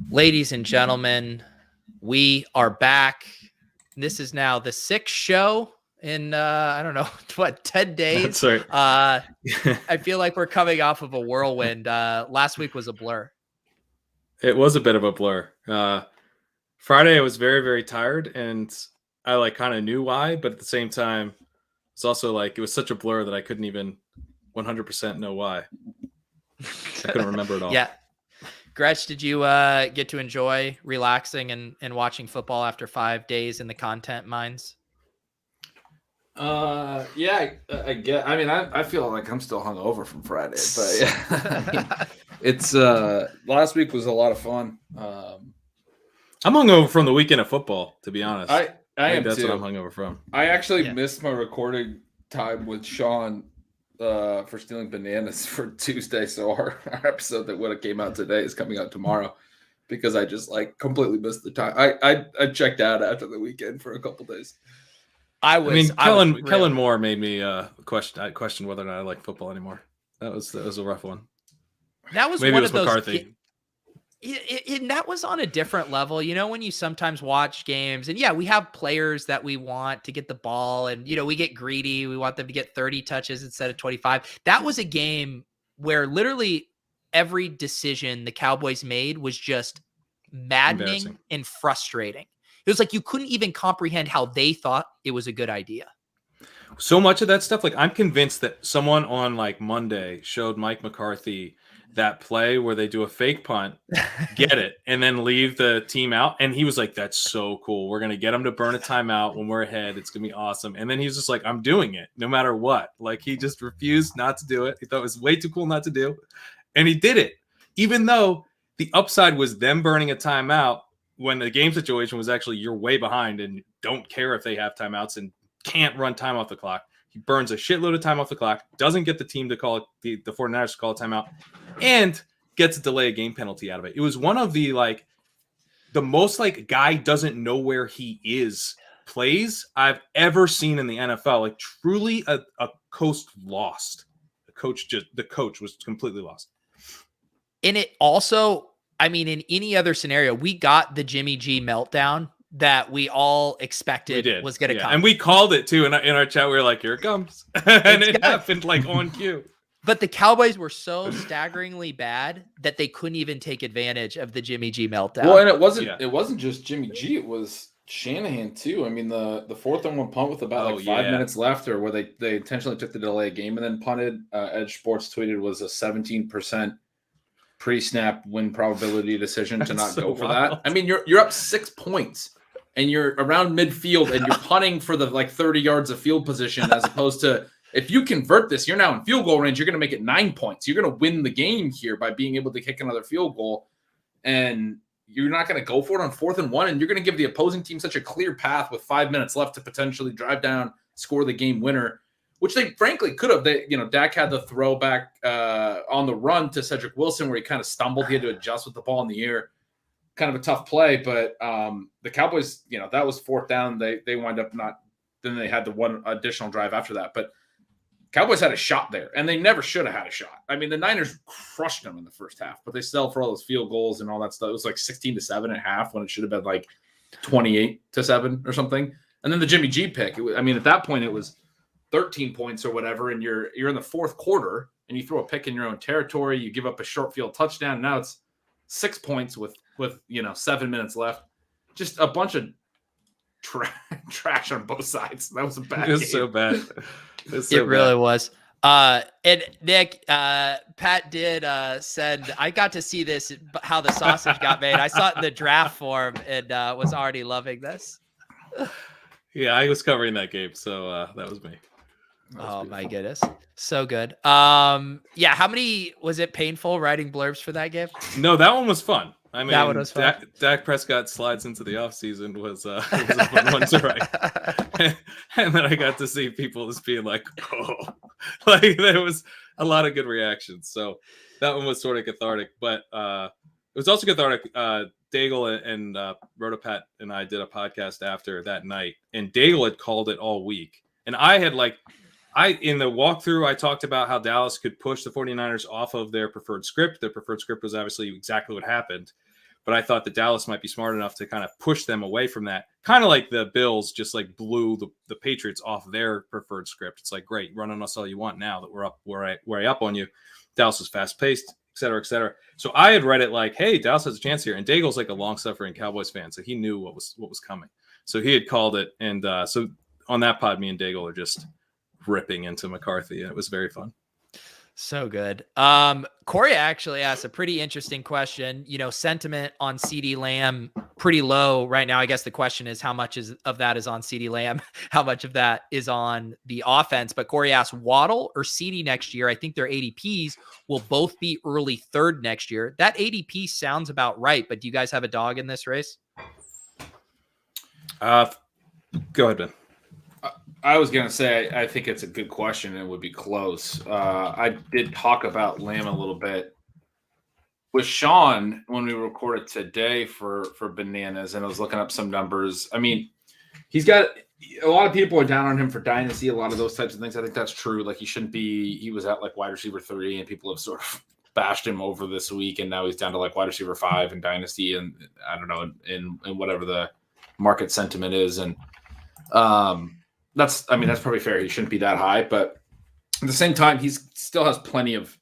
Ladies and gentlemen, we are back. This is now the 6th show in, I don't know, 10 days? That's right. I feel like we're coming off of a whirlwind. Last week was a blur. It was a bit of a blur. Friday, I was very, very tired, and I kind of knew why, but at the same time, it's also it was such a blur that I couldn't even 100% know why. I couldn't remember it all. Yeah. Gretch, did you get to enjoy relaxing and watching football after 5 days in the content mines? Yeah, I get. I mean, I feel like I'm still hungover from Friday, but yeah, it's last week was a lot of fun. I'm hungover from the weekend of football, to be honest. I am that's too. what I'm hungover from. I actually missed my recording time with Sean for stealing bananas for Tuesday, so our episode that would have came out today is coming out tomorrow because I just completely missed the time. I checked out after the weekend for a couple days. Kellen Moore made me question whether or not I like football anymore. That was a rough one. That was maybe one it was of those. McCarthy. And that was on a different level, when you sometimes watch games and we have players that we want to get the ball and, we get greedy. We want them to get 30 touches instead of 25. That was a game where literally every decision the Cowboys made was just maddening and frustrating. It was like you couldn't even comprehend how they thought it was a good idea. So much of that stuff, I'm convinced that someone on Monday showed Mike McCarthy that play where they do a fake punt, get it, and then leave the team out. And he was like, that's so cool. We're going to get them to burn a timeout when we're ahead. It's going to be awesome. And then he was just like, I'm doing it no matter what. He just refused not to do it. He thought it was way too cool not to do. And he did it, even though the upside was them burning a timeout when the game situation was actually you're way behind and don't care if they have timeouts and can't run time off the clock. He burns a shitload of time off the clock, doesn't get the team to call the 49ers to call a timeout, and gets a delay of game penalty out of it. It was one of the the most guy doesn't know where he is plays I've ever seen in the NFL. Truly a coach lost. The coach was completely lost. And it also, in any other scenario, we got the Jimmy G meltdown that we all expected was going to come. And we called it too. In our chat, we were like, here it comes. And it happened on cue. But the Cowboys were so staggeringly bad that they couldn't even take advantage of the Jimmy G meltdown. Well, and it wasn't just Jimmy G, it was Shanahan too. The 4th-and-1 punt with about 5 minutes left, or where they intentionally took the delay game and then punted. Edge Sports tweeted was a 17% pre-snap win probability decision to not go for that. You're up 6 points and you're around midfield and you're punting for the 30 yards of field position, as opposed to, if you convert this, you're now in field goal range. You're going to make it 9 points. You're going to win the game here by being able to kick another field goal. And you're not going to go for it on 4th-and-1. And you're going to give the opposing team such a clear path with 5 minutes left to potentially drive down, score the game winner, which they frankly could have. Dak had the throwback on the run to Cedric Wilson where he kind of stumbled. He had to adjust with the ball in the air. Kind of a tough play, but the Cowboys, that was 4th down. They wind up not. Then they had the one additional drive after that, but Cowboys had a shot there, and they never should have had a shot. The Niners crushed them in the first half, but they settled for all those field goals and all that stuff. It was 16-7 at half when it should have been 28-7 or something. And then the Jimmy G pick. At that point it was 13 points or whatever, and you're in the 4th quarter and you throw a pick in your own territory. You give up a short field touchdown. Now it's 6 points with 7 minutes left. Just a bunch of trash on both sides. That was a bad game. It was so bad. It really was. And Nick, Pat did send, I got to see this, how the sausage got made. I saw it in the draft form and was already loving this. Yeah, I was covering that game, so that was me. Oh my goodness. So good. How many, was it painful writing blurbs for that game? No, that one was fun. That one was fun. Dak Prescott slides into the offseason was a fun one to write. And then I got to see people just being like, oh, there was a lot of good reactions. So that one was sort of cathartic, but it was also cathartic. Daigle and Rotopat and I did a podcast after that night, and Daigle had called it all week. And I had in the walkthrough, I talked about how Dallas could push the 49ers off of their preferred script. Their preferred script was obviously exactly what happened. but I thought that Dallas might be smart enough to kind of push them away from that. Kind of like the Bills just like blew the Patriots off their preferred script. It's like, great, run on us all you want now that we're up on you. Dallas is fast paced, et cetera, et cetera. So I had read it like, hey, Dallas has a chance here. And Daigle's like a long suffering Cowboys fan, so he knew what was coming. So he had called it. And so on that pod, me and Daigle are just ripping into McCarthy. And it was very fun. So good. Corey actually asked a pretty interesting question. Sentiment on CeeDee Lamb pretty low right now. I guess the question is how much of that is on CeeDee Lamb, how much of that is on the offense. But Corey asked Waddle or CeeDee next year. I think their ADPs will both be early third next year. That ADP sounds about right. But do you guys have a dog in this race? Go ahead, Ben. I was going to say, I think it's a good question. It would be close. I did talk about Lamb a little bit with Sean when we recorded today for Bananas, and I was looking up some numbers. I mean, he's got a lot of people are down on him for dynasty, a lot of those types of things. I think that's true. Like, he was at like wide receiver 3, and people have sort of bashed him over this week, and now he's down to like wide receiver 5 in dynasty, and I don't know, in whatever the market sentiment is. And, that's probably fair. He shouldn't be that high, but at the same time, he still has plenty of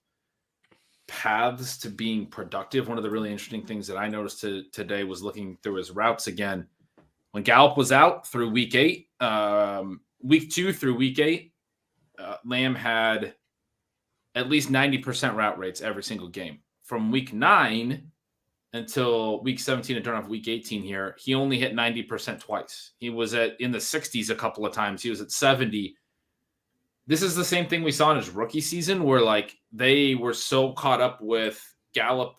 paths to being productive. One of the really interesting things that I noticed today was looking through his routes again. When Gallup was out through week 8, week 2 through week 8, Lamb had at least 90% route rates every single game. From week 9 until week 17 and turn off week 18 here, he only hit 90% twice. He was in the 60s a couple of times. He was at 70. This is the same thing we saw in his rookie season where like they were so caught up with Gallup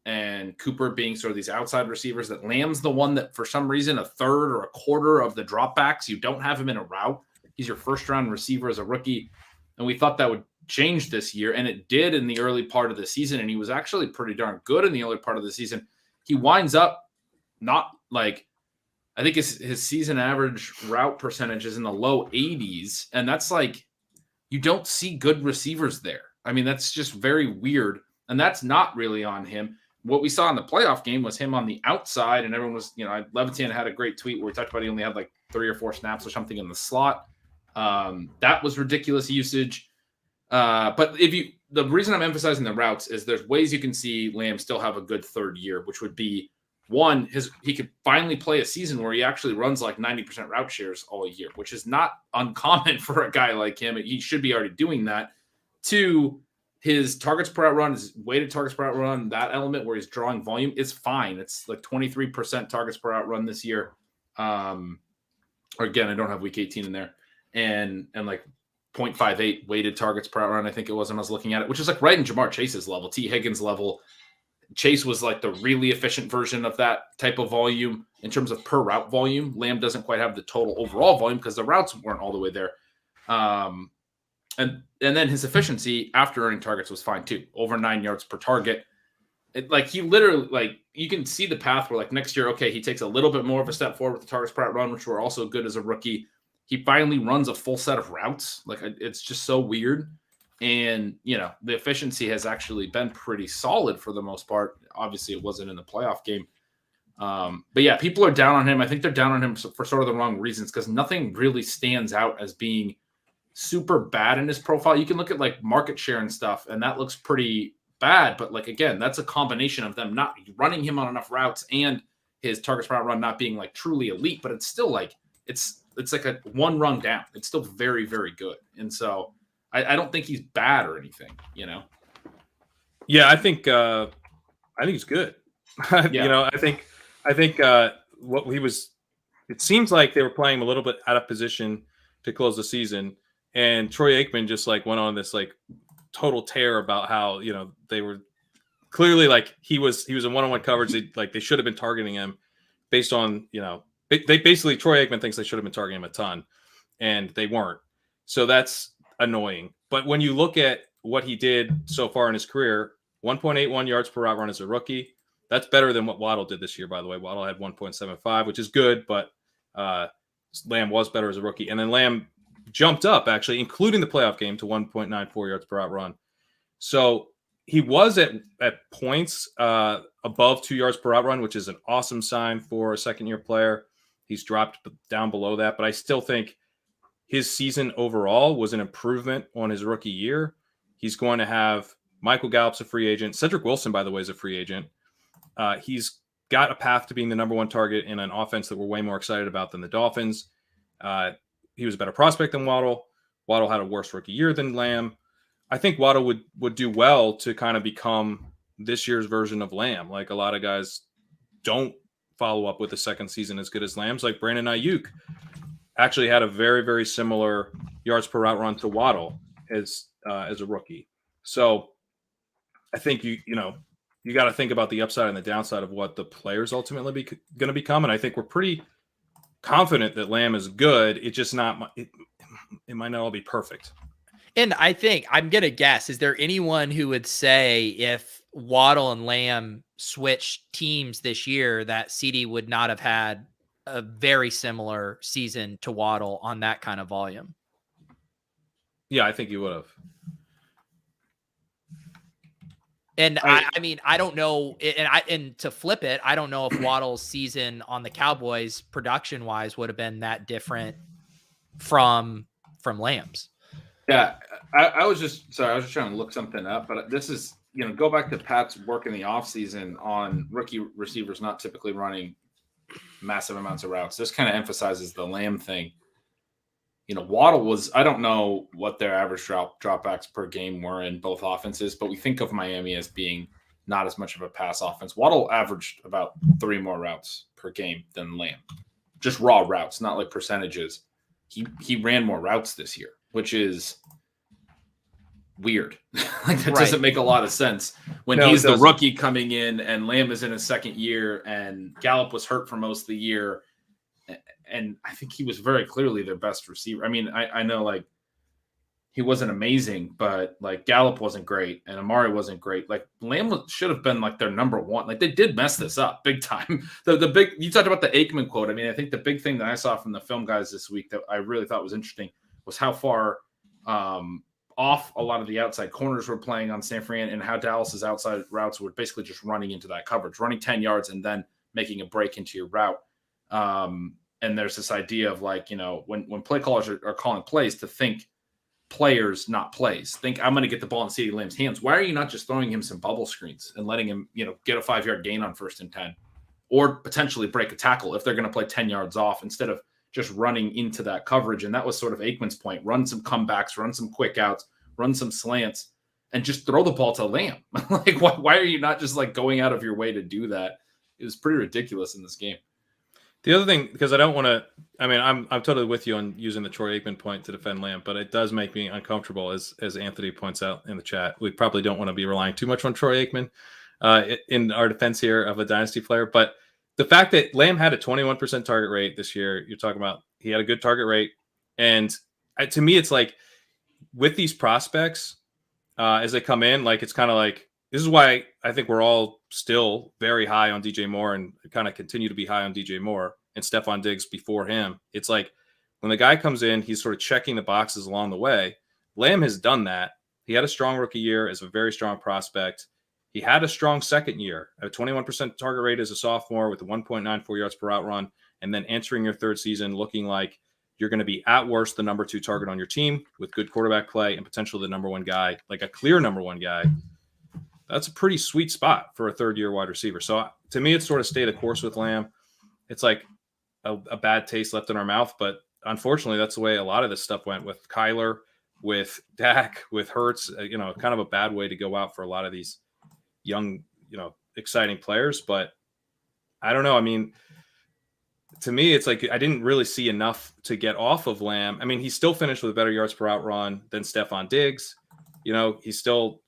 and Cooper being sort of these outside receivers that Lamb's the one that for some reason a third or a quarter of the dropbacks, you don't have him in a route. He's your first round receiver as a rookie. And we thought that would change this year, and it did in the early part of the season, and he was actually pretty darn good in the early part of the season. He winds up not like, I think his season average route percentage is in the low 80s, and that's like, you don't see good receivers there. I mean, that's just very weird, and that's not really on him. What we saw in the playoff game was him on the outside, and everyone was, Levitan had a great tweet where he talked about he only had like 3 or 4 snaps or something in the slot. That was ridiculous usage. But the reason I'm emphasizing the routes is there's ways you can see Lamb still have a good third year, which would be one, he could finally play a season where he actually runs like 90% route shares all year, which is not uncommon for a guy like him. He should be already doing that. 2, his targets per out run, his weighted targets per out run, that element where he's drawing volume is fine. It's like 23% targets per out run this year. Or again, I don't have week 18 in there. And like 0.58 weighted targets per out run, I think it was when I was looking at it, which is like right in Jamar Chase's level, T. Higgins level. Chase was like the really efficient version of that type of volume in terms of per route volume. Lamb doesn't quite have the total overall volume because the routes weren't all the way there. And then his efficiency after earning targets was fine too, over 9 yards per target. He literally, like, you can see the path where like next year, okay, he takes a little bit more of a step forward with the targets per out run, which were also good as a rookie. He finally runs a full set of routes. Like, it's just so weird. And, the efficiency has actually been pretty solid for the most part. Obviously, it wasn't in the playoff game. But yeah, people are down on him. I think they're down on him for sort of the wrong reasons because nothing really stands out as being super bad in his profile. You can look at like market share and stuff, and that looks pretty bad. But like, again, that's a combination of them not running him on enough routes and his targets per out run not being like truly elite. But it's still like, it's like a one rung down. It's still very, very good. And so I don't think he's bad or anything, Yeah, I think he's good. Yeah. I think what he was, it seems like they were playing a little bit out of position to close the season. And Troy Aikman just like went on this like total tear about how, they were clearly like he was in one-on-one coverage. They should have been targeting him based on, they basically, Troy Aikman thinks they should have been targeting him a ton and they weren't. So that's annoying. But when you look at what he did so far in his career, 1.81 yards per route run as a rookie, that's better than what Waddle did this year, by the way. Waddle had 1.75, which is good, but Lamb was better as a rookie. And then Lamb jumped up, actually, including the playoff game, to 1.94 yards per route run. So he was at points above 2 yards per route run, which is an awesome sign for a second-year player. He's dropped down below that, but I still think his season overall was an improvement on his rookie year. He's going to have Michael Gallup's a free agent. Cedric Wilson, by the way, is a free agent. He's got a path to being the number one target in an offense that we're way more excited about than the Dolphins. He was a better prospect than Waddle. Waddle had a worse rookie year than Lamb. I think Waddle would do well to kind of become this year's version of Lamb. Like a lot of guys don't follow up with a second season as good as Lamb's. Like Brandon Ayuk actually had a very, very similar yards per route run to Waddle as a rookie. So I think you got to think about the upside and the downside of what the players ultimately going to become. And I think we're pretty confident that Lamb is good. It's just not, it might not all be perfect. And I think I'm going to guess, is there anyone who would say if Waddle and Lamb switched teams this year that CeeDee would not have had a very similar season to Waddle on that kind of volume? Yeah, I think you would have. And I mean, I don't know. And to flip it, I don't know if Waddle's season on the Cowboys production wise would have been that different from Lamb's. Yeah. I was just trying to look something up, but this is, go back to Pat's work in the offseason on rookie receivers not typically running massive amounts of routes. This kind of emphasizes the Lamb thing. Waddle was, I don't know what their average dropbacks per game were in both offenses, but we think of Miami as being not as much of a pass offense. Waddle averaged about 3 more routes per game than Lamb. Just raw routes, not like percentages. He ran more routes this year, which is weird. That doesn't make a lot of sense when he's the rookie coming in and Lamb is in his second year and Gallup was hurt for most of the year. And I think he was very clearly their best receiver. I mean, I know like he wasn't amazing, but like Gallup wasn't great and Amari wasn't great. Like Lamb should have been like their number one. Like they did mess this up big time. You talked about the Aikman quote. I mean, I think the big thing that I saw from the film guys this week that I really thought was interesting was how far off a lot of the outside corners were playing on San Fran and how Dallas's outside routes were basically just running into that coverage, running 10 yards and then making a break into your route. And there's this idea of like, when play callers are calling plays to think players, not plays. Think I'm going to get the ball in CeeDee Lamb's hands. Why are you not just throwing him some bubble screens and letting him, get a 5-yard gain on 1st and 10 or potentially break a tackle if they're going to play 10 yards off instead of just running into that coverage? And that was sort of Aikman's point. Run some comebacks, run some quick outs, run some slants, and just throw the ball to Lamb. Like, why are you not just like going out of your way to do that? It was pretty ridiculous in this game. The other thing, because I don't want to, I mean, I'm totally with you on using the Troy Aikman point to defend Lamb, but it does make me uncomfortable, as Anthony points out in the chat. We probably don't want to be relying too much on Troy Aikman in our defense here of a dynasty player. But the fact that Lamb had a 21% target rate this year, you're talking about he had a good target rate. And to me, it's like with these prospects, as they come in, like it's kind of like, this is why I think we're all still very high on DJ Moore and kind of continue to be high on DJ Moore and Stephon Diggs before him. It's like when the guy comes in, he's sort of checking the boxes along the way. Lamb has done that. He had a strong rookie year as a very strong prospect. He had a strong second year, a 21% target rate as a sophomore with a 1.94 yards per route run, and then entering your third season looking like you're going to be at worst the number 2 target on your team with good quarterback play and potentially the number 1 guy, like a clear number 1 guy. That's a pretty sweet spot for a third-year wide receiver. So to me, it's sort of stayed a course with Lamb. It's like a bad taste left in our mouth, but unfortunately, that's the way a lot of this stuff went with Kyler, with Dak, with Hurts. Kind of a bad way to go out for a lot of these young, exciting players. But I don't know. I mean, to me, it's like I didn't really see enough to get off of Lamb. I mean, he still finished with a better yards per route run than Stephon Diggs. He still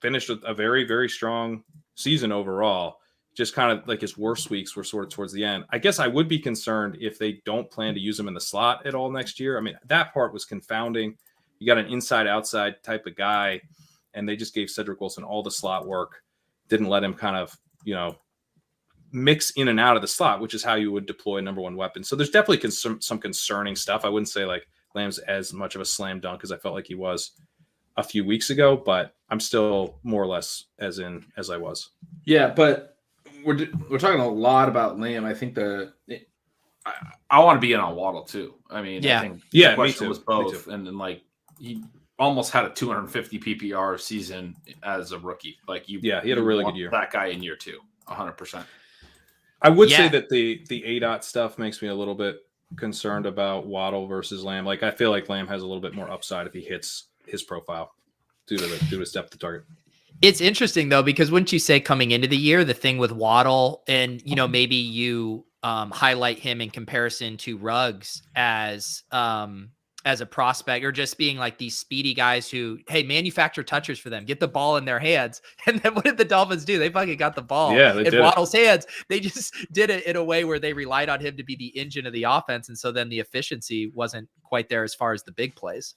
finished with a very, very strong season overall. Just kind of like his worst weeks were sort of towards the end. I guess I would be concerned if they don't plan to use him in the slot at all next year. I mean, that part was confounding. You got an inside-outside type of guy, and they just gave Cedric Wilson all the slot work, didn't let him kind of, mix in and out of the slot, which is how you would deploy a number 1 weapon. So there's definitely some concerning stuff. I wouldn't say like Lamb's as much of a slam dunk as I felt like he was a few weeks ago, but I'm still more or less as I was. Yeah, but we're talking a lot about Lamb. I think I want to be in on Waddle too. I mean, I think the question was both, and then like he almost had a 250 PPR season as a rookie. Like he had a really good year. That guy in year 2, 100%. I would say that the ADOT stuff makes me a little bit concerned about Waddle versus Lamb. Like I feel like Lamb has a little bit more upside if he hits his profile due to his depth of target. It's interesting though, because wouldn't you say coming into the year, the thing with Waddle and, maybe you highlight him in comparison to Ruggs as a prospect, or just being like these speedy guys who, hey, manufacture touchers for them, get the ball in their hands. And then what did the Dolphins do? They fucking got the ball in Waddle's hands. They just did it in a way where they relied on him to be the engine of the offense. And so then the efficiency wasn't quite there as far as the big plays.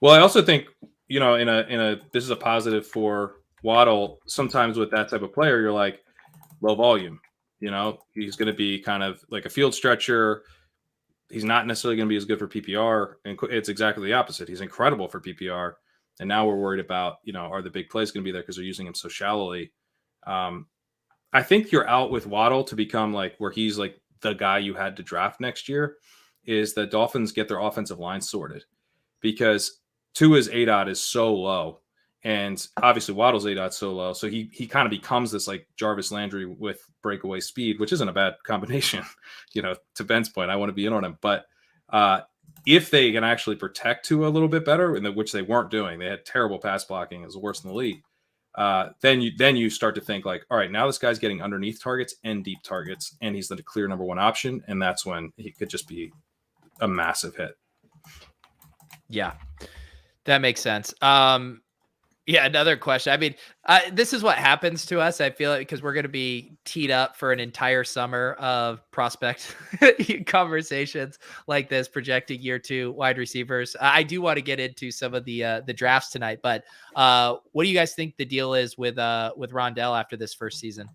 Well, I also think, this is a positive for Waddle. Sometimes with that type of player, you're like low volume, he's going to be kind of like a field stretcher. He's not necessarily going to be as good for PPR, and it's exactly the opposite. He's incredible for PPR, and now we're worried about, are the big plays going to be there because they're using him so shallowly? I think you're out with Waddle to become like where he's like the guy you had to draft next year, is the Dolphins get their offensive line sorted, because Tua's ADOT is so low, and obviously Waddle's ADOT so low, so he kind of becomes this like Jarvis Landry with breakaway speed, which isn't a bad combination. To Ben's point, I want to be in on him, but if they can actually protect Tua a little bit better, which they weren't doing, they had terrible pass blocking, it was the worst in the league. Then you start to think like, all right, now this guy's getting underneath targets and deep targets, and he's the clear number one option, and that's when he could just be a massive hit. Yeah, that makes sense. Yeah, another question. I mean, this is what happens to us. I feel like because we're going to be teed up for an entire summer of prospect conversations like this, projecting year 2 wide receivers. I do want to get into some of the drafts tonight, but what do you guys think the deal is with Rondale after this first season?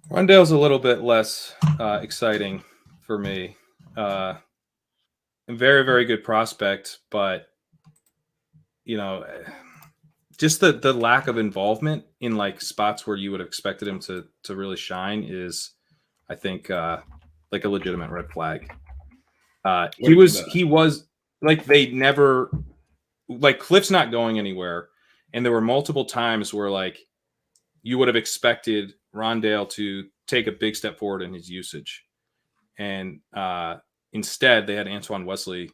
Rondale's a little bit less exciting for me. A very, very good prospect, but just the lack of involvement in like spots where you would have expected him to really shine is, I think, like a legitimate red flag. He was like, they never, like, Cliff's not going anywhere. And there were multiple times where like you would have expected Rondale to take a big step forward in his usage. And instead they had Antoine Wesley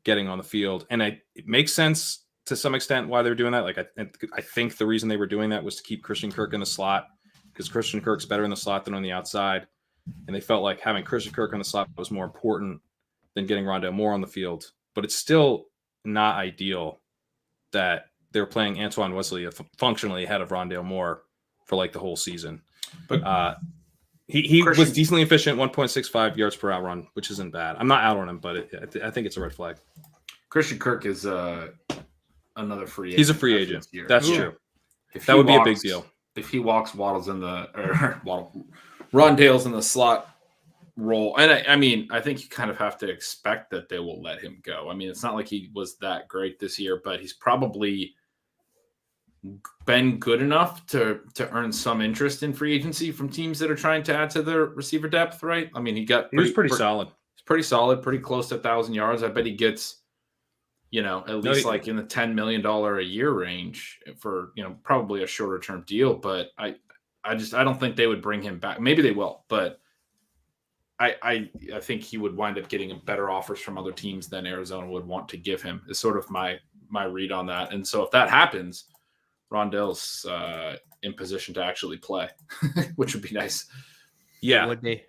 getting on the field. And it makes sense to some extent why they're doing that. Like I think the reason they were doing that was to keep Christian Kirk in the slot, because Christian Kirk's better in the slot than on the outside. And they felt like having Christian Kirk in the slot was more important than getting Rondale Moore on the field. But it's still not ideal that they're playing Antoine Wesley functionally ahead of Rondale Moore for like the whole season. But he was decently efficient, 1.65 yards per out run, which isn't bad. I'm not out on him, but I think it's a red flag. Christian Kirk is another free agent. He's a free agent. That's true. That would be a big deal. If he walks, Rondale's in the slot role. And I mean, I think you kind of have to expect that they will let him go. I mean, it's not like he was that great this year, but he's probably been good enough to earn some interest in free agency from teams that are trying to add to their receiver depth, right? I mean, he was pretty solid. He's pretty solid, pretty close to 1,000 yards. I bet he gets, at least like in the $10 million a year range for, probably a shorter term deal. But I don't think they would bring him back. Maybe they will, but I think he would wind up getting better offers from other teams than Arizona would want to give him, is sort of my read on that. And so if that happens, Rondale's in position to actually play, which would be nice. Yeah, it would be.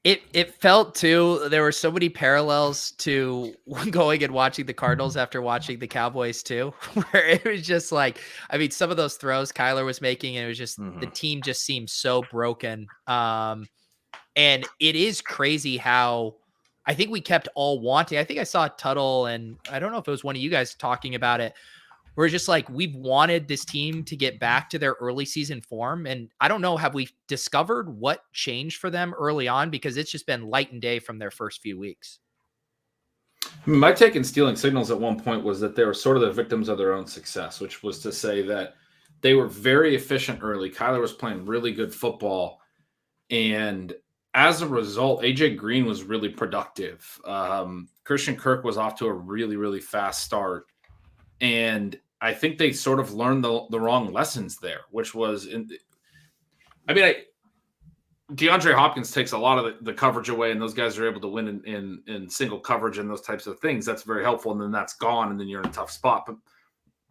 It felt too, there were so many parallels to going and watching the Cardinals after watching the Cowboys too, where it was just like, I mean, some of those throws Kyler was making, and it was just, the team just seemed so broken. And it is crazy how I think we kept all wanting. I think I saw Tuttle, and I don't know if it was one of you guys talking about it. We're just like, we've wanted this team to get back to their early season form. And I don't know, have we discovered what changed for them early on? Because it's just been light and day from their first few weeks. My take in stealing signals at one point was that they were sort of the victims of their own success, which was to say that they were very efficient early. Kyler was playing really good football. And as a result, AJ Green was really productive. Christian Kirk was off to a really, really fast start. And I think they sort of learned the wrong lessons there, which was DeAndre Hopkins takes a lot of the coverage away, and those guys are able to win in single coverage and those types of things. That's very helpful, and then that's gone, and then you're in a tough spot. But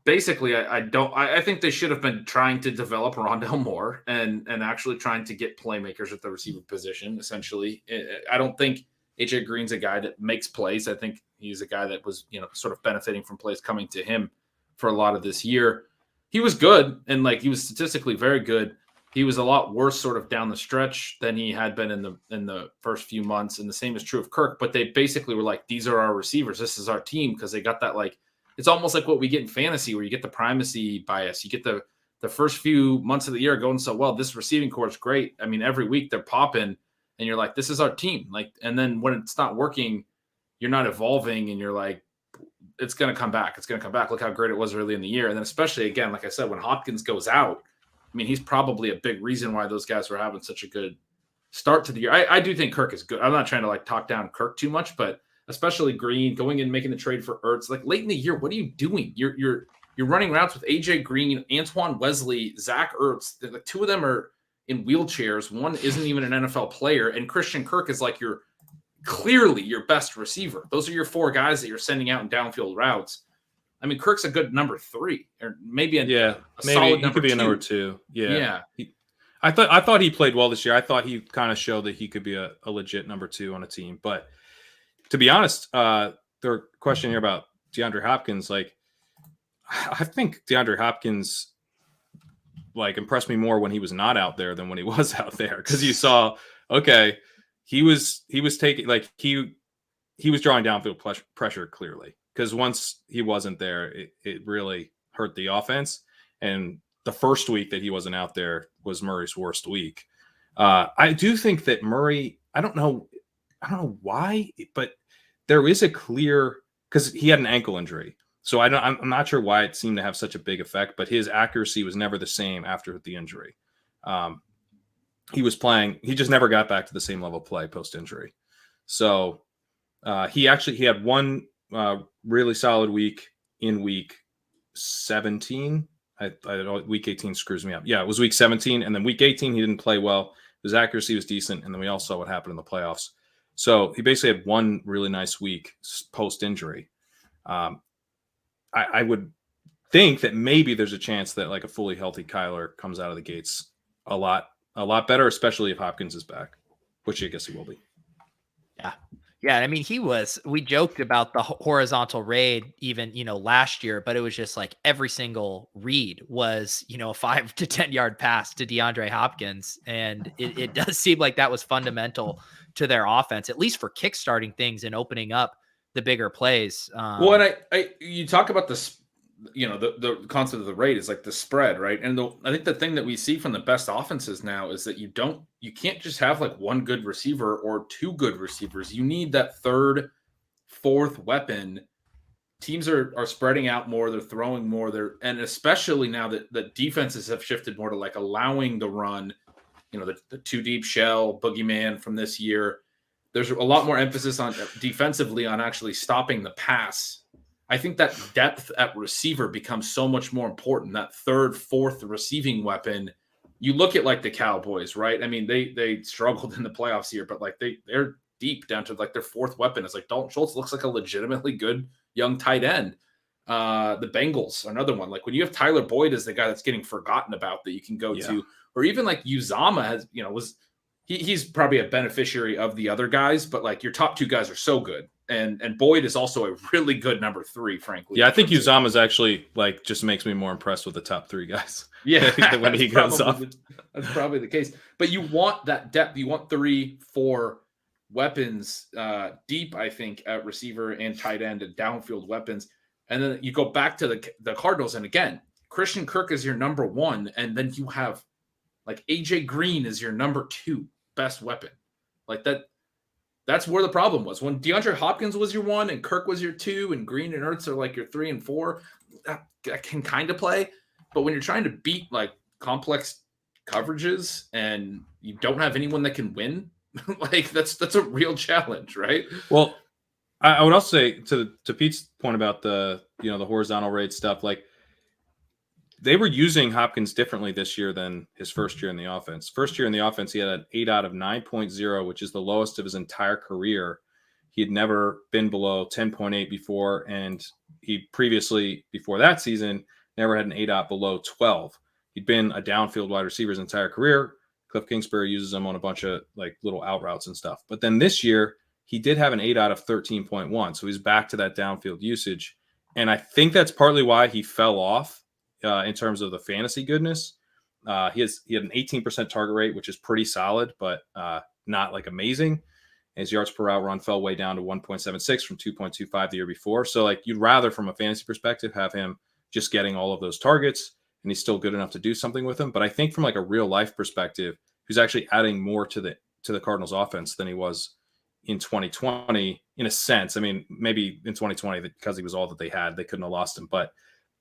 basically, I think they should have been trying to develop Rondale Moore and actually trying to get playmakers at the receiver position, essentially. I don't think AJ Green's a guy that makes plays. I think he's a guy that was, sort of benefiting from plays coming to him for a lot of this year. He was good, and he was statistically very good. He was a lot worse sort of down the stretch than he had been in the first few months. And the same is true of Kirk, but they basically were like, these are our receivers. This is our team. Because they got that, it's almost like what we get in fantasy where you get the primacy bias. You get the first few months of the year going so well, this receiving core is great. I mean, every week they're popping and you're like, this is our team. And then when it's not working, you're not evolving and you're like, it's going to come back. It's going to come back. Look how great it was early in the year. And then especially again, like I said, when Hopkins goes out, I mean, he's probably a big reason why those guys were having such a good start to the year. I do think Kirk is good. I'm not trying to talk down Kirk too much, but especially Green going in, making the trade for Ertz, late in the year, what are you doing? You're running routes with AJ Green, Antoine Wesley, Zach Ertz. Two of them are in wheelchairs. One isn't even an NFL player, and Christian Kirk is clearly your best receiver. Those are your four guys that you're sending out in downfield routes. I mean, Kirk's a good number 3, or maybe a solid number 2. He could be a number 2. Yeah. I thought he played well this year. I thought he kind of showed that he could be a legit number 2 on a team. But to be honest, the question here about DeAndre Hopkins, I think DeAndre Hopkins impressed me more when he was not out there than when he was out there, because you saw, okay, he was taking he was drawing downfield pressure clearly. Because once he wasn't there, it really hurt the offense. And the first week that he wasn't out there was Murray's worst week. I do think that Murray, I don't know why, but there is a clear, because he had an ankle injury. So I'm not sure why it seemed to have such a big effect, but his accuracy was never the same after the injury. He was playing, he just never got back to the same level of play post-injury. So he had one really solid week in week 17. Week 18 screws me up. Yeah, it was week 17. And then week 18, he didn't play well. His accuracy was decent. And then we all saw what happened in the playoffs. So he basically had one really nice week post-injury. I would think that maybe there's a chance that a fully healthy Kyler comes out of the gates a lot better, especially if Hopkins is back, which I guess he will be. Yeah. Yeah, I mean, we joked about the horizontal raid even, last year, but it was just every single read was, a 5 to 10 yard pass to DeAndre Hopkins. And it does seem like that was fundamental to their offense, at least for kickstarting things and opening up the bigger plays. Well, and you talk about this, the concept of the raid is the spread, right? And I think the thing that we see from the best offenses now is that you can't just have one good receiver or 2 good receivers. You need that 3rd, 4th weapon. Teams are spreading out more. They're throwing more. And especially now that the defenses have shifted more to allowing the run, the 2 deep shell boogeyman from this year. There's a lot more emphasis on defensively on actually stopping the pass. I think that depth at receiver becomes so much more important. That 3rd, 4th receiving weapon. You look at the Cowboys, right? I mean, they struggled in the playoffs here, but they're deep down to their 4th weapon. It's Dalton Schultz looks like a legitimately good young tight end. The Bengals are another one. When you have Tyler Boyd as the guy that's getting forgotten about that you can go to, or even Uzama has, he's probably a beneficiary of the other guys, but your top 2 guys are so good. And Boyd is also a really good number 3, frankly. Yeah, I think Uzama's actually just makes me more impressed with the top 3 guys. Yeah, when he goes off. That's probably the case. But you want that depth. You want 3, 4 weapons deep, I think, at receiver and tight end and downfield weapons. And then you go back to the Cardinals. And again, Christian Kirk is your number 1. And then you have AJ Green is your number 2 best weapon. That's where the problem was. When DeAndre Hopkins was your 1 and Kirk was your 2 and Green and Ertz are your 3 and 4, that can kind of play. But when you're trying to beat like complex coverages and you don't have anyone that can win, like that's a real challenge, right? Well, I would also say to Pete's point about the the horizontal rate stuff, like they were using Hopkins differently this year than his first year in the offense. First year in the offense, he had an 8 out of 9.0, which is the lowest of his entire career. He had never been below 10.8 before, and he previously, before that season, never had an 8 out below 12. He'd been a downfield wide receiver his entire career. Cliff Kingsbury uses him on a bunch of like little out routes and stuff. But then this year, he did have an 8 out of 13.1. So he's back to that downfield usage. And I think that's partly why he fell off in terms of the fantasy goodness. He had an 18% target rate, which is pretty solid, but not like amazing. His yards per route run fell way down to 1.76 from 2.25 the year before. So like you'd rather from a fantasy perspective have him just getting all of those targets, and he's still good enough to do something with them. But I think from like a real life perspective, he's actually adding more to the Cardinals offense than he was in 2020 in a sense. I mean, maybe in 2020 because he was all that they had, they couldn't have lost him. But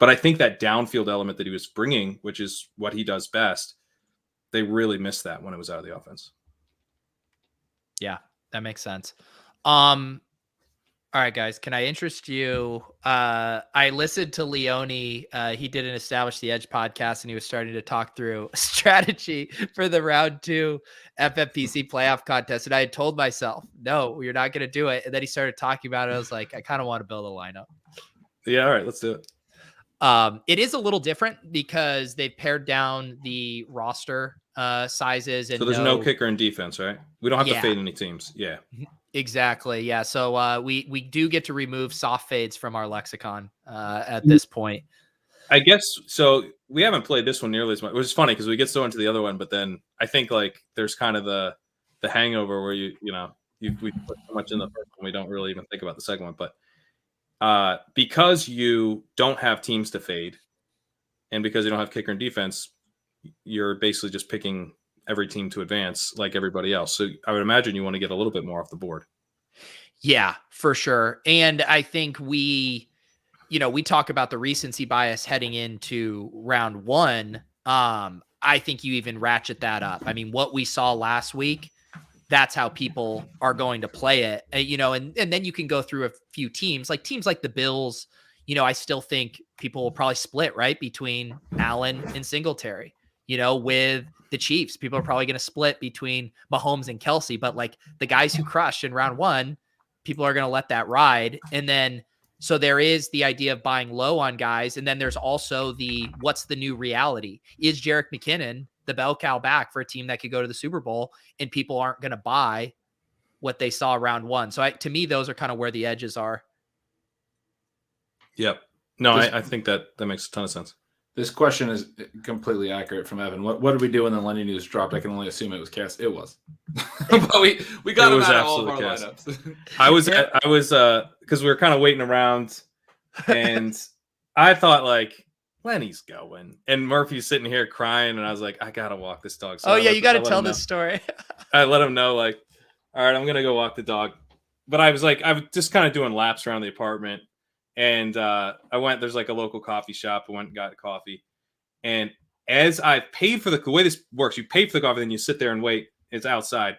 I think that downfield element that he was bringing, which is what he does best, they really missed that when it was out of the offense. Yeah, that makes sense. All right, guys, can I interest you? I listened to Leone. He did an Establish the Edge podcast, and he was starting to talk through strategy for the round 2 FFPC playoff contest. And I had told myself, no, you're not going to do it. And then he started talking about it. I was like, I kind of want to build a lineup. Yeah, all right, let's do it. It is a little different because they've pared down the roster sizes. And so there's no kicker in defense, right? We don't have to fade any teams. Yeah. Exactly. Yeah. So we do get to remove soft fades from our lexicon at this point. I guess so. We haven't played this one nearly as much, which is funny because we get so into the other one, but then I think like there's kind of the hangover where we put so much in the first one we don't really even think about the second one. But because you don't have teams to fade, and because you don't have kicker and defense, you're basically just picking every team to advance like everybody else. So I would imagine you want to get a little bit more off the board. Yeah, for sure. And I think we talk about the recency bias heading into round 1. I think you even ratchet that up. I mean, what we saw last week, that's how people are going to play it, and then you can go through a few teams like the Bills. I still think people will probably split right between Allen and Singletary, with the Chiefs. People are probably going to split between Mahomes and Kelsey, but like the guys who crushed in round 1, people are going to let that ride. And then, so there is the idea of buying low on guys. And then there's also what's the new reality? Is Jerick McKinnon the bell cow back for a team that could go to the Super Bowl, and people aren't going to buy what they saw round 1? So to me, those are kind of where the edges are. Yep. No, I think that makes a ton of sense. This question is completely accurate from Evan. What did we do when the Lenny news dropped? I can only assume it was cast. It was. But we got him out of all of our lineups. I was because we were kind of waiting around, and I thought like Lenny's going, and Murphy's sitting here crying, and I was like, I gotta walk this dog. So you got to tell this story. I let him know, like, all right, I'm gonna go walk the dog. But I was just kind of doing laps around the apartment. And I went, there's like a local coffee shop. I went and got coffee. And as I paid for the way this works, you pay for the coffee, then you sit there and wait. It's outside.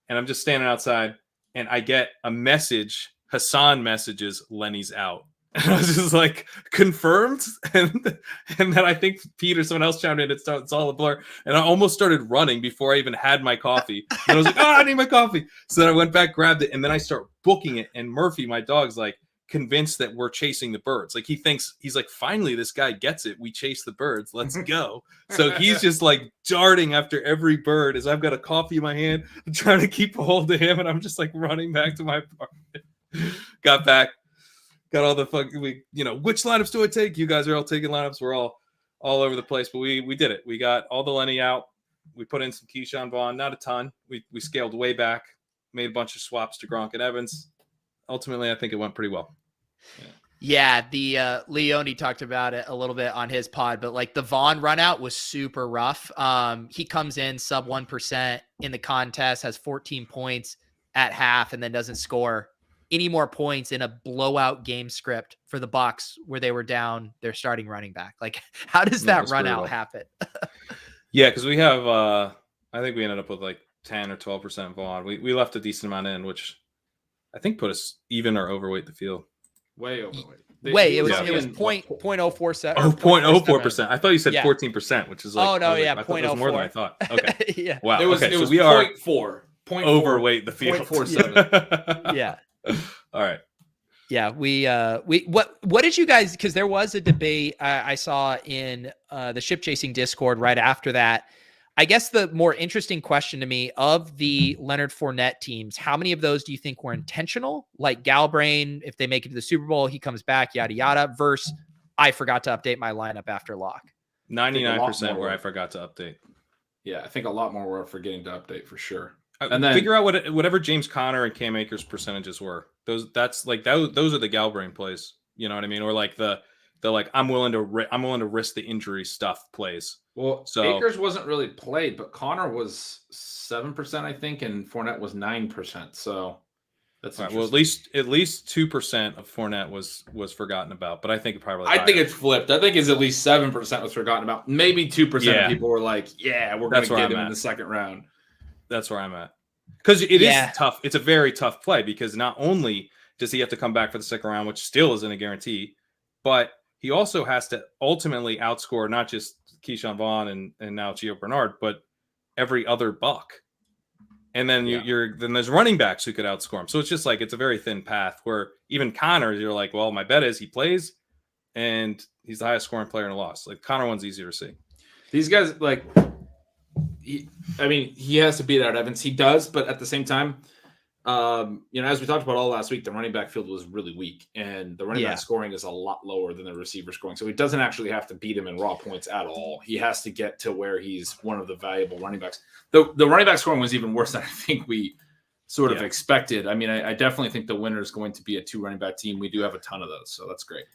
And I'm just standing outside, and I get a message. Hassan messages, Lenny's out. And I was just like, confirmed? And then I think Pete or someone else chimed in. It's all a blur. And I almost started running before I even had my coffee. And I was like, I need my coffee. So then I went back, grabbed it, and then I start booking it. And Murphy, my dog's like, convinced that we're chasing the birds. Like he's like, finally this guy gets it. We chase the birds. Let's go. So he's just like darting after every bird as I've got a coffee in my hand. I'm trying to keep a hold of him, and I'm just like running back to my apartment. Got back, got all the fucking which lineups do I take? You guys are all taking lineups. We're all over the place, but we did it. We got all the Lenny out. We put in some Keyshawn Vaughn, not a ton. We scaled way back, made a bunch of swaps to Gronk and Evans. Ultimately, I think it went pretty well. Yeah, the Leone talked about it a little bit on his pod, but like the Vaughn run out was super rough. He comes in sub 1% in the contest, has 14 points at half, and then doesn't score any more points in a blowout game script for the Bucs where they were down their starting running back. Like, how does that run out happen? Yeah, because we have, I think we ended up with like 10 or 12% Vaughn. We left a decent amount in, which I think put us even or overweight the field. Way overweight. It was 0.047. Oh, 0.04%. I thought you said 14%, which is like, oh no, yeah, I thought it was more than I thought. Okay. Yeah. Wow. It was 0.4. Overweight the field. 0.47. Yeah. All right. Yeah, what did you guys, because there was a debate I saw in the ship chasing Discord right after that. I guess the more interesting question to me of the Leonard Fournette teams, how many of those do you think were intentional? Like Galbrain, if they make it to the Super Bowl, he comes back, yada, yada, versus I forgot to update my lineup after lock. 99% where I forgot to update. Yeah, I think a lot more were forgetting to update for sure. And then figure out whatever James Conner and Cam Akers percentages were. Those are the Galbrain plays. You know what I mean? Or like the like I'm willing to risk the injury stuff plays. Well, so Akers wasn't really played, but Conner was 7%, I think, and Fournette was 9%. So that's right, well, at least 2% of Fournette was forgotten about, but I think it probably. I think it's flipped. I think it's at least 7% was forgotten about. Maybe 2% of people were like, "Yeah, we're going to get him in the second round." That's where I'm at. Because it is tough. It's a very tough play because not only does he have to come back for the second round, which still isn't a guarantee, but he also has to ultimately outscore not just Keyshawn Vaughn and now Gio Bernard, but every other Buck. And then then there's running backs who could outscore him. So it's just like it's a very thin path where even Connor, you're like, well, my bet is he plays and he's the highest scoring player in a loss. Like Connor one's easier to see. These guys he has to beat out Evans. He does, but at the same time, as we talked about all last week, the running back field was really weak, and the running back scoring is a lot lower than the receiver scoring. So he doesn't actually have to beat him in raw points at all. He has to get to where he's one of the valuable running backs. The running back scoring was even worse than I think we sort of expected. I mean, I definitely think the winner is going to be a 2 running back team. We do have a ton of those, so that's great.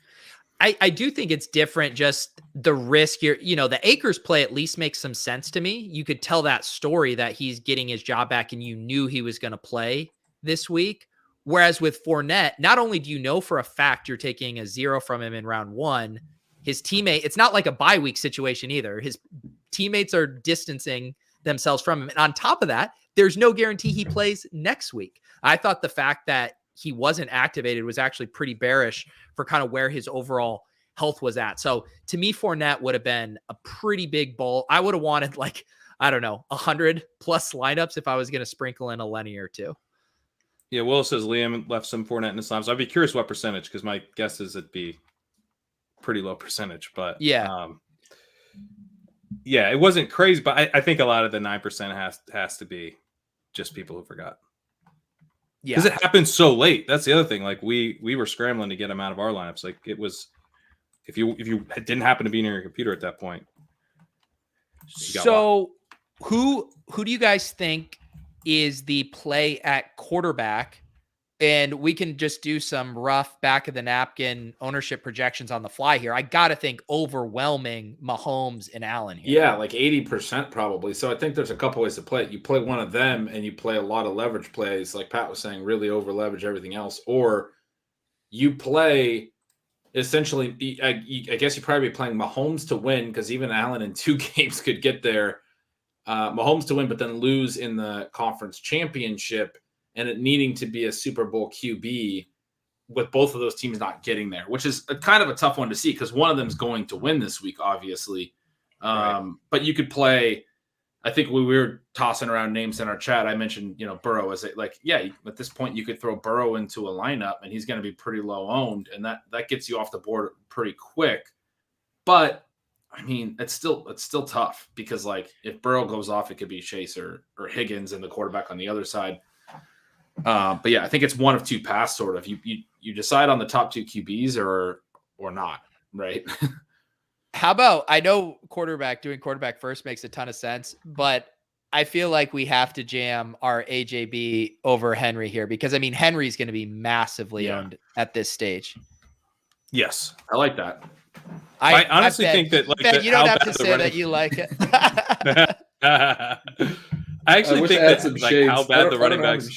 I do think it's different. Just the risk here, the Akers play at least makes some sense to me. You could tell that story that he's getting his job back and you knew he was going to play this week. Whereas with Fournette, not only do you know for a fact you're taking a 0 from him in round 1, his teammate, it's not like a bye week situation either. His teammates are distancing themselves from him. And on top of that, there's no guarantee he plays next week. I thought the fact that he wasn't activated was actually pretty bearish for kind of where his overall health was at. So to me, Fournette would have been a pretty big bowl. I would have wanted 100 plus lineups if I was going to sprinkle in a Lenny or 2. Yeah, Will says Liam left some Fournette in his lineup. So I'd be curious what percentage, because my guess is it'd be pretty low percentage. But it wasn't crazy. But I think a lot of the 9% has to be just people who forgot. Yeah, because it happened so late. That's the other thing. Like we were scrambling to get him out of our lineups. Like it was, if you didn't happen to be near your computer at that point. So who do you guys think is the play at quarterback? And we can just do some rough back of the napkin ownership projections on the fly here. I got to think overwhelming Mahomes and Allen here. Yeah, like 80% probably. So I think there's a couple ways to play it. You play one of them and you play a lot of leverage plays, like Pat was saying, really over leverage everything else. Or you play essentially, I guess you'd probably be playing Mahomes to win, because even Allen in 2 games could get there. Mahomes to win, but then lose in the conference championship, and it needing to be a Super Bowl QB with both of those teams not getting there, which is kind of a tough one to see because one of them is going to win this week, obviously. Right. But you could play, I think we were tossing around names in our chat. I mentioned, Burrow as at this point you could throw Burrow into a lineup and he's going to be pretty low owned, and that gets you off the board pretty quick. But I mean, it's still tough because if Burrow goes off, it could be Chase or Higgins and the quarterback on the other side. But yeah, I think it's one of 2 paths, sort of. You decide on the top 2 QBs or not, right? How about, I know doing quarterback first makes a ton of sense, but I feel like we have to jam our AJB over Henry here because, I mean, Henry's going to be massively owned at this stage. Yes. I like that. I honestly think that you don't have to say that you like it. I actually think that how bad the running backs.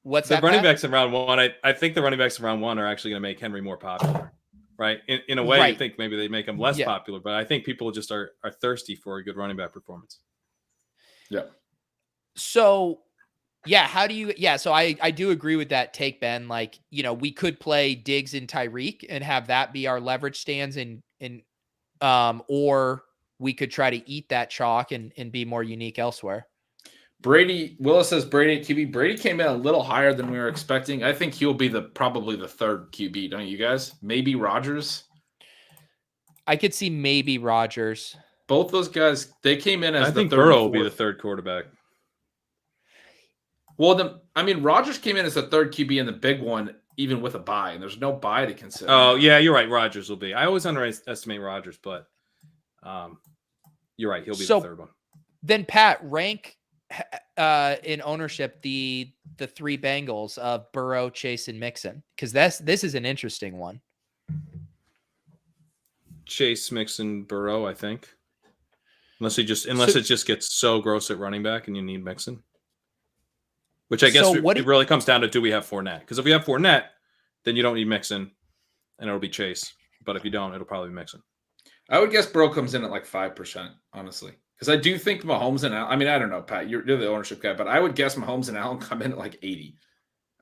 What's the that? running Pat? backs in round one? I think the running backs in round one are actually going to make Henry more popular, right? In a way, Right. you think maybe they make him less popular, but I think people just are thirsty for a good running back performance. Yeah. So, yeah, how do you? Yeah, so I do agree with that take, Ben. Like, we could play Diggs and Tyreek and have that be our leverage stands, or we could try to eat that chalk and be more unique elsewhere. Brady, Willis says Brady at QB. Brady came in a little higher than we were expecting. I think he'll be probably the third QB, don't you guys? Maybe Rodgers. I could see maybe Rodgers. Both those guys, they came in as I think third Burrow will be the third quarterback. Well, Rodgers came in as the third QB in the big one, even with a bye, and there's no bye to consider. Oh, yeah, you're right. Rodgers will be. I always underestimate Rodgers, but you're right. He'll be the third one. Then, Pat, rank in ownership the three Bengals of Burrow, Chase, and Mixon, because this is an interesting one. Chase, Mixon, Burrow, I think. Unless it just gets so gross at running back and you need Mixon. Which I guess it really comes down to, do we have Fournette? Because if we have Fournette, then you don't need Mixon, and it'll be Chase. But if you don't, it'll probably be Mixon. I would guess Burrow comes in at like 5%, honestly. Because I do think Mahomes and Allen, I don't know, Pat, you're the ownership guy, but I would guess Mahomes and Allen come in at like 80.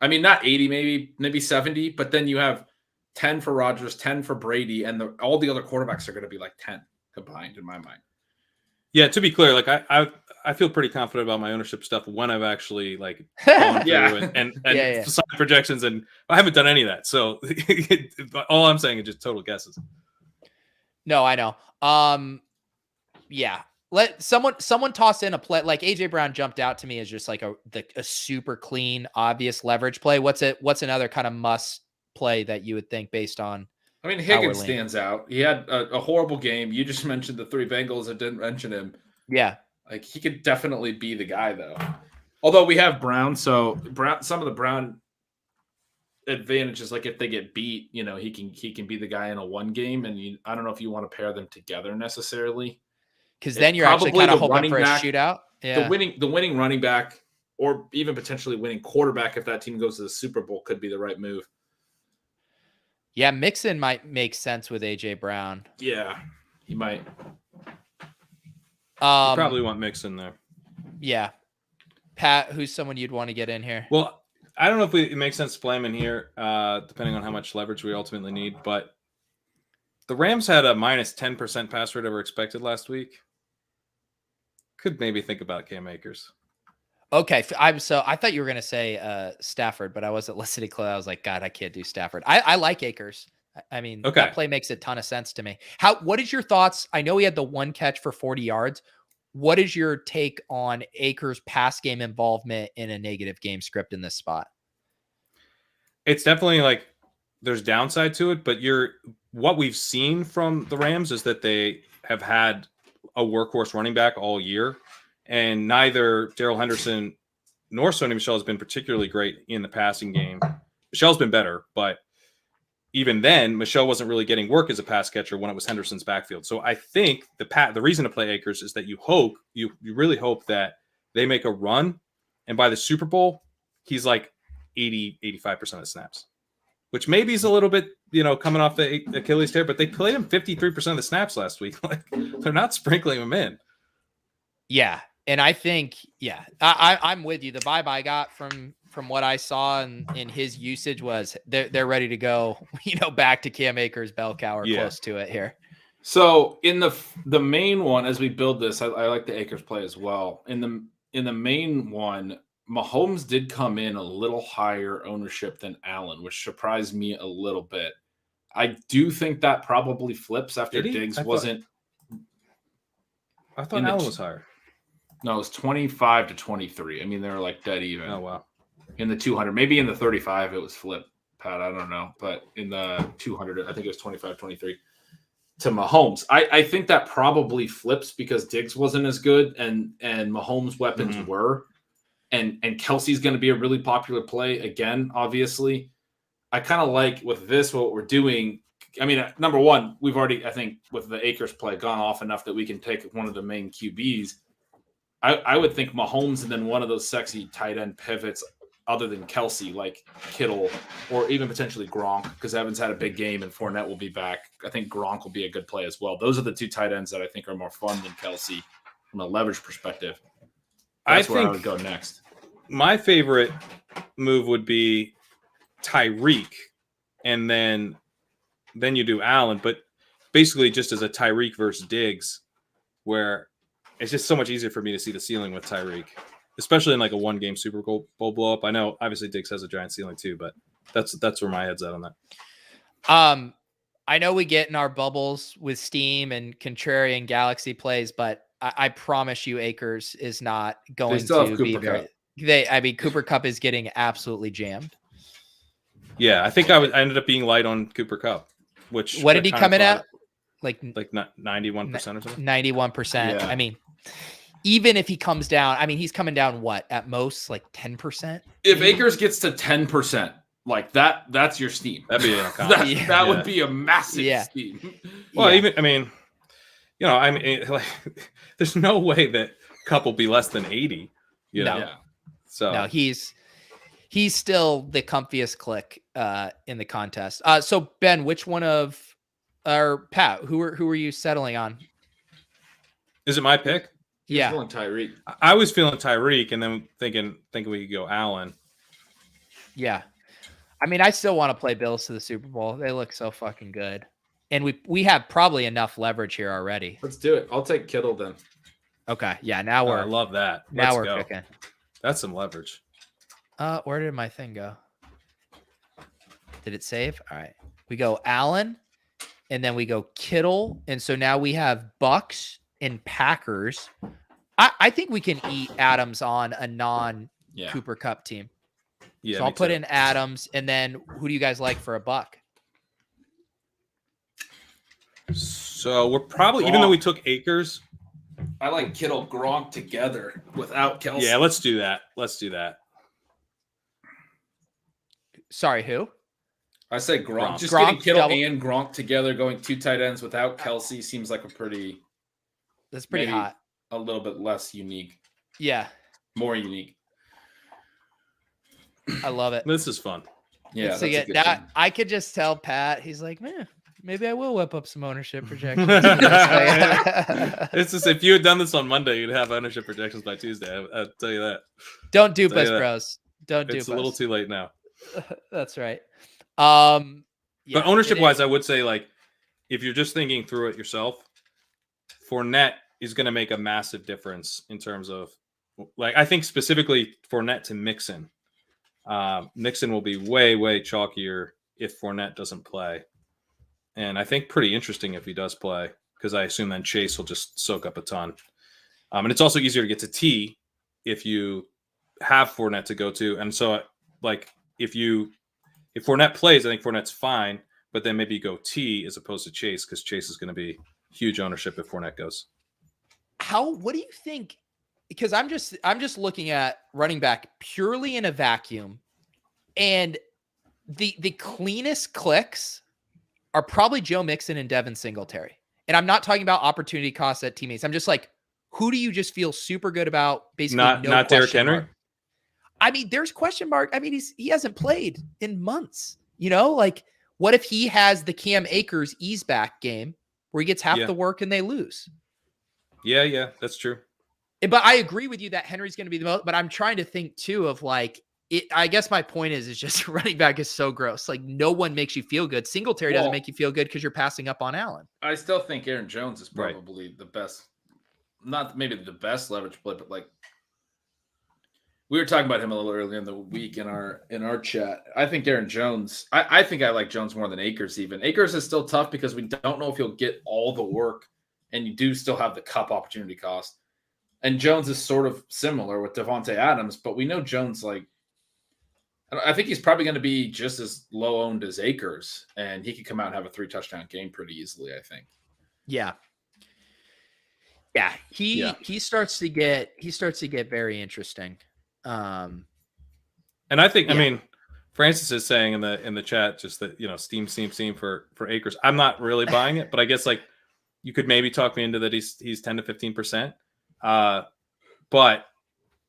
Not 80, maybe 70, but then you have 10 for Rodgers, 10 for Brady, and all the other quarterbacks are going to be like 10 combined in my mind. Yeah, to be clear, like I feel pretty confident about my ownership stuff when I've actually like gone through and signed projections, and I haven't done any of that. So all I'm saying is just total guesses. No, I know. Yeah. Let someone toss in a play. Like AJ Brown jumped out to me as just like a super clean, obvious leverage play. What's another kind of must play that you would think based on? Higgins stands out. He had a horrible game. You just mentioned the three Bengals. I didn't mention him. Yeah. Like, he could definitely be the guy, though. Although we have Brown, so some of the Brown advantages, like if they get beat, he can be the guy in a one game, and I don't know if you want to pair them together necessarily, because then you're actually kind of hoping for a shootout. Yeah. The winning running back, or even potentially winning quarterback, if that team goes to the Super Bowl, could be the right move. Yeah, Mixon might make sense with AJ Brown. Yeah, he might. You probably want Mixon there. Yeah. Pat, who's someone you'd want to get in here? Well, I don't know if it makes sense to play him in here, depending on how much leverage we ultimately need. But the Rams had a minus 10% pass rate over expected last week. Could maybe think about Cam Akers. Okay, I thought you were going to say Stafford, but I wasn't listening close. I was like, God, I can't do Stafford. I like Akers. That play makes a ton of sense to me. What is your thoughts? I know he had the one catch for 40 yards. What is your take on Akers' pass game involvement in a negative game script in this spot? It's definitely like there's downside to it, but what we've seen from the Rams is that they have had a workhorse running back all year, and neither Darrell Henderson nor Sony Michel has been particularly great in the passing game. Michel's been better, but even then, Michel wasn't really getting work as a pass catcher when it was Henderson's backfield. So I think the reason to play Akers is that you really hope that they make a run, and by the Super Bowl, he's like 85% of the snaps, which maybe is a little bit, coming off the Achilles tear, but they played him 53% of the snaps last week. Like, they're not sprinkling him in. Yeah. And I think, I'm with you. The vibe I got from what I saw in his usage was they're ready to go, back to Cam Akers, bell cow, or close to it here. So in the main one, as we build this, I like the Akers play as well. In the main one, Mahomes did come in a little higher ownership than Allen, which surprised me a little bit. I do think that probably flips after Diggs wasn't. I thought Allen was higher. No, it was 25 to 23. I mean, they were like dead even. Oh, wow. In the 200, maybe in the 35, it was flipped, Pat. I don't know. But in the 200, I think it was 25-23 to Mahomes. I think that probably flips because Diggs wasn't as good and Mahomes' weapons were. And Kelsey's going to be a really popular play again, obviously. I kind of like with this, what we're doing. I mean, number one, we've already, I think, with the Akers play, gone off enough that we can take one of the main QBs. I would think Mahomes and then one of those sexy tight end pivots. other than Kelsey, like Kittle or even potentially Gronk, because Evans had a big game and Fournette will be back. I think Gronk will be a good play as well. Those are the two tight ends that I think are more fun than Kelsey from a leverage perspective. That's where I would go next. My favorite move would be Tyreek, and then you do Allen, but basically just as a Tyreek versus Diggs, where it's just so much easier for me to see the ceiling with Tyreek, especially in like a one-game Super Bowl blow up. I know obviously Diggs has a giant ceiling too, but that's where my head's at on that. I know we get in our bubbles with Steam and Contrarian Galaxy plays, but I promise you Akers is not going to be very. Cooper Kupp is getting absolutely jammed. Yeah, I think I ended up being light on Cooper Kupp. What did he come in at? Like 91% or something. 91%. Yeah. I mean, even if he comes down, I mean, he's coming down what at most like 10%. If Akers gets to 10%, like that's your steam. That'd be that would be a massive steam. Well, even I mean, like, there's no way that Kupp will be less than 80. You know? Yeah. So no, he's still the comfiest click in the contest. So Ben, which one of or Pat, who are you settling on? Is it my pick? Yeah, feeling Tyreek. I was feeling Tyreek, and then thinking we could go Allen. Yeah, I mean, I still want to play Bills to the Super Bowl. They look so fucking good, and we have probably enough leverage here already. Let's do it. I'll take Kittle then. Okay, yeah. Now I love that. Now we're picking. That's some leverage. Where did my thing go? Did it save? All right, we go Allen, and then we go Kittle, and so now we have Bucks and Packers. I think we can eat Adams on a non-Cooper Kupp team. Yeah, so I'll put in Adams, and then who do you guys like for a buck? So we're probably, even though we took Akers, I like Kittle Gronk together without Kelsey. Yeah, let's do that. Sorry, who? I say Gronk. Just getting Kittle and Gronk together, going two tight ends without Kelsey seems like that's pretty hot. A little bit less unique. Yeah. More unique. I love it. This is fun. Yeah. So I could just tell Pat, he's like, man, maybe I will whip up some ownership projections. It's just, if you had done this on Monday, you'd have ownership projections by Tuesday. I'll tell you that. Don't dupe us, bros. Don't dupe us. It's a little too late now. That's right. But ownership wise, I would say, like, if you're just thinking through it yourself, Fournette is going to make a massive difference in terms of, like, I think specifically Fournette to Mixon. Mixon will be way, way chalkier if Fournette doesn't play. And I think pretty interesting if he does play, because I assume then Chase will just soak up a ton. And it's also easier to get to T if you have Fournette to go to. And so, like, if Fournette plays, I think Fournette's fine, but then maybe you go T as opposed to Chase, because Chase is going to be huge ownership if Fournette goes. What do you think? Because I'm just looking at running back purely in a vacuum, and the cleanest clicks are probably Joe Mixon and Devin Singletary. And I'm not talking about opportunity costs at teammates. I'm just like, who do you just feel super good about? Basically, not Derrick Henry. Mark. I mean, there's question mark. I mean, he hasn't played in months. You know, like, what if he has the Cam Akers ease back game where he gets half the work and they lose? Yeah, that's true. But I agree with you that Henry's going to be the most. But I'm trying to think too of, like, I guess my point is just running back is so gross. Like, no one makes you feel good. Singletary doesn't make you feel good because you're passing up on Allen. I still think Aaron Jones is probably the best, not maybe the best leverage play, but like we were talking about him a little earlier in the week in our chat. I think Aaron Jones, I think I like Jones more than Akers even. Akers is still tough because we don't know if he'll get all the work, and you do still have the Kupp opportunity cost. And Jones is sort of similar with Devontae Adams, but we know Jones, like, I think he's probably going to be just as low owned as Akers, and he could come out and have a 3-touchdown game pretty easily, I think. Yeah. Yeah. He starts to get very interesting. And I think, I mean, Francis is saying in the chat just that, steam for Akers. I'm not really buying it, but I guess, like, you could maybe talk me into that he's 10 to 15%. But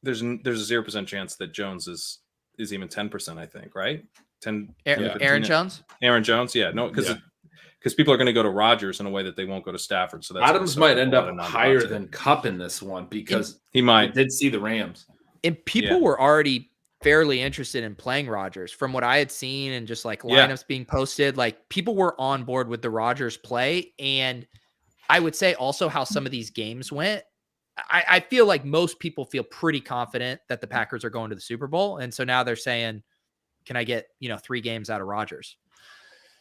there's a 0% chance that Jones is is even 10%, I think, right? 10, Aaron Jones? Aaron Jones, yeah. No, because people are going to go to Rodgers in a way that they won't go to Stafford. So that's Adams might end up higher than Kupp in this one because he might. Did see the Rams. And people were already fairly interested in playing Rodgers from what I had seen and just like lineups being posted. Like people were on board with the Rodgers play. And I would say also how some of these games went. I feel like most people feel pretty confident that the Packers are going to the Super Bowl. And so now they're saying, can I get, 3 games out of Rodgers?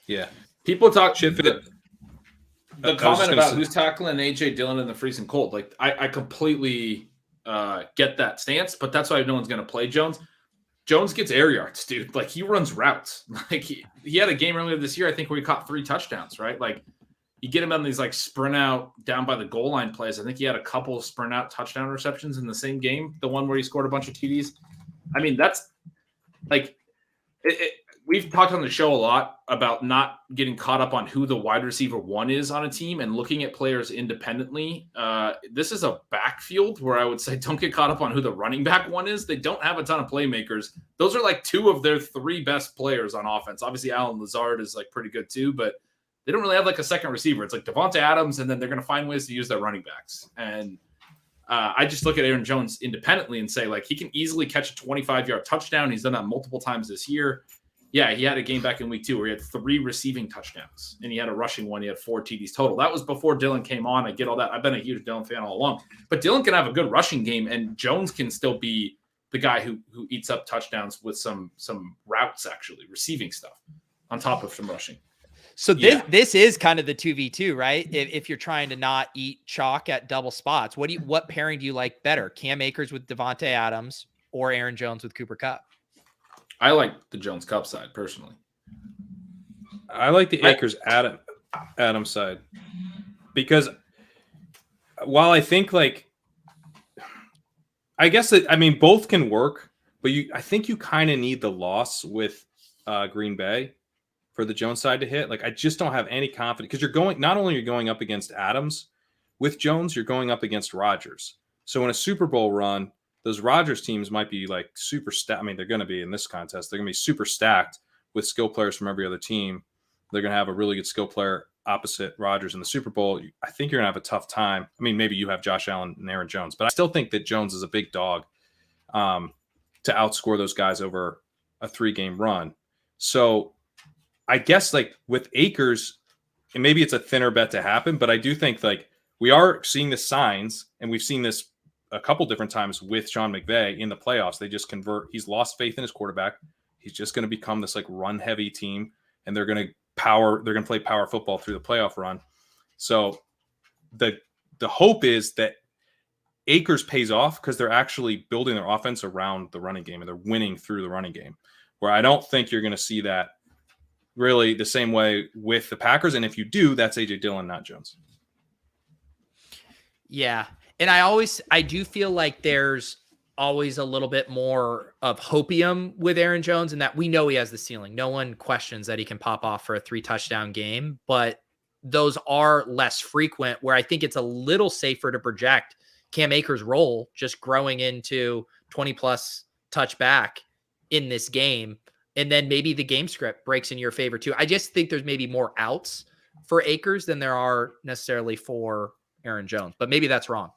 Yeah. People talk shit for the comment about who's tackling AJ Dillon in the freezing cold. Like I completely get that stance, but that's why no one's going to play Jones. Jones gets air yards, dude. Like he runs routes. Like he had a game earlier this year, I think, where he caught 3 touchdowns, right? Like you get him on these like sprint out down by the goal line plays. I think he had a couple of sprint out touchdown receptions in the same game. The one where he scored a bunch of TDs. I mean, that's like we've talked on the show a lot about not getting caught up on who the wide receiver 1 is on a team and looking at players independently. This is a backfield where I would say don't get caught up on who the running back 1 is. They don't have a ton of playmakers. Those are like 2 of their 3 best players on offense. Obviously, Allen Lazard is like pretty good too, but they don't really have like a second receiver. It's like Devontae Adams, and then they're going to find ways to use their running backs. And I just look at Aaron Jones independently and say, like, he can easily catch a 25-yard touchdown. He's done that multiple times this year. Yeah, he had a game back in week 2 where he had 3 receiving touchdowns, and he had a rushing one. He had 4 TDs total. That was before Dillon came on. I get all that. I've been a huge Dillon fan all along. But Dillon can have a good rushing game, and Jones can still be the guy who eats up touchdowns with some routes, actually, receiving stuff on top of some rushing. So this is kind of the 2v2, right? If you're trying to not eat chalk at double spots, what pairing do you like better? Cam Akers with Devontae Adams or Aaron Jones with Cooper Kupp? I like the Jones Kupp side personally. I like the Akers Adams side because while I think like I guess that both can work, but I think you kind of need the loss with Green Bay for the Jones side to hit. Like I just don't have any confidence because not only are you going up against Adams with Jones, you're going up against Rodgers. So in a Super Bowl run, those Rodgers teams might be like super stacked. I mean, they're going to be in this contest. They're going to be super stacked with skill players from every other team. They're going to have a really good skill player opposite Rodgers in the Super Bowl. I think you're going to have a tough time. I mean, maybe you have Josh Allen and Aaron Jones, but I still think that Jones is a big dog to outscore those guys over a 3-game run. So I guess like with Akers, and maybe it's a thinner bet to happen, but I do think like we are seeing the signs, and we've seen this a couple different times with Sean McVay in the playoffs. They just convert. He's lost faith in his quarterback. He's just going to become this like run heavy team, and they're going to play power football through the playoff run. So the hope is that Akers pays off because they're actually building their offense around the running game, and they're winning through the running game, where I don't think you're going to see that really the same way with the Packers. And if you do, that's AJ Dillon, not Jones. Yeah. And I do feel like there's always a little bit more of hopium with Aaron Jones, and that we know he has the ceiling. No one questions that he can pop off for a 3-touchdown game, but those are less frequent, where I think it's a little safer to project Cam Akers' role just growing into 20-plus touchback in this game. And then maybe the game script breaks in your favor too. I just think there's maybe more outs for Akers than there are necessarily for Aaron Jones, but maybe that's wrong.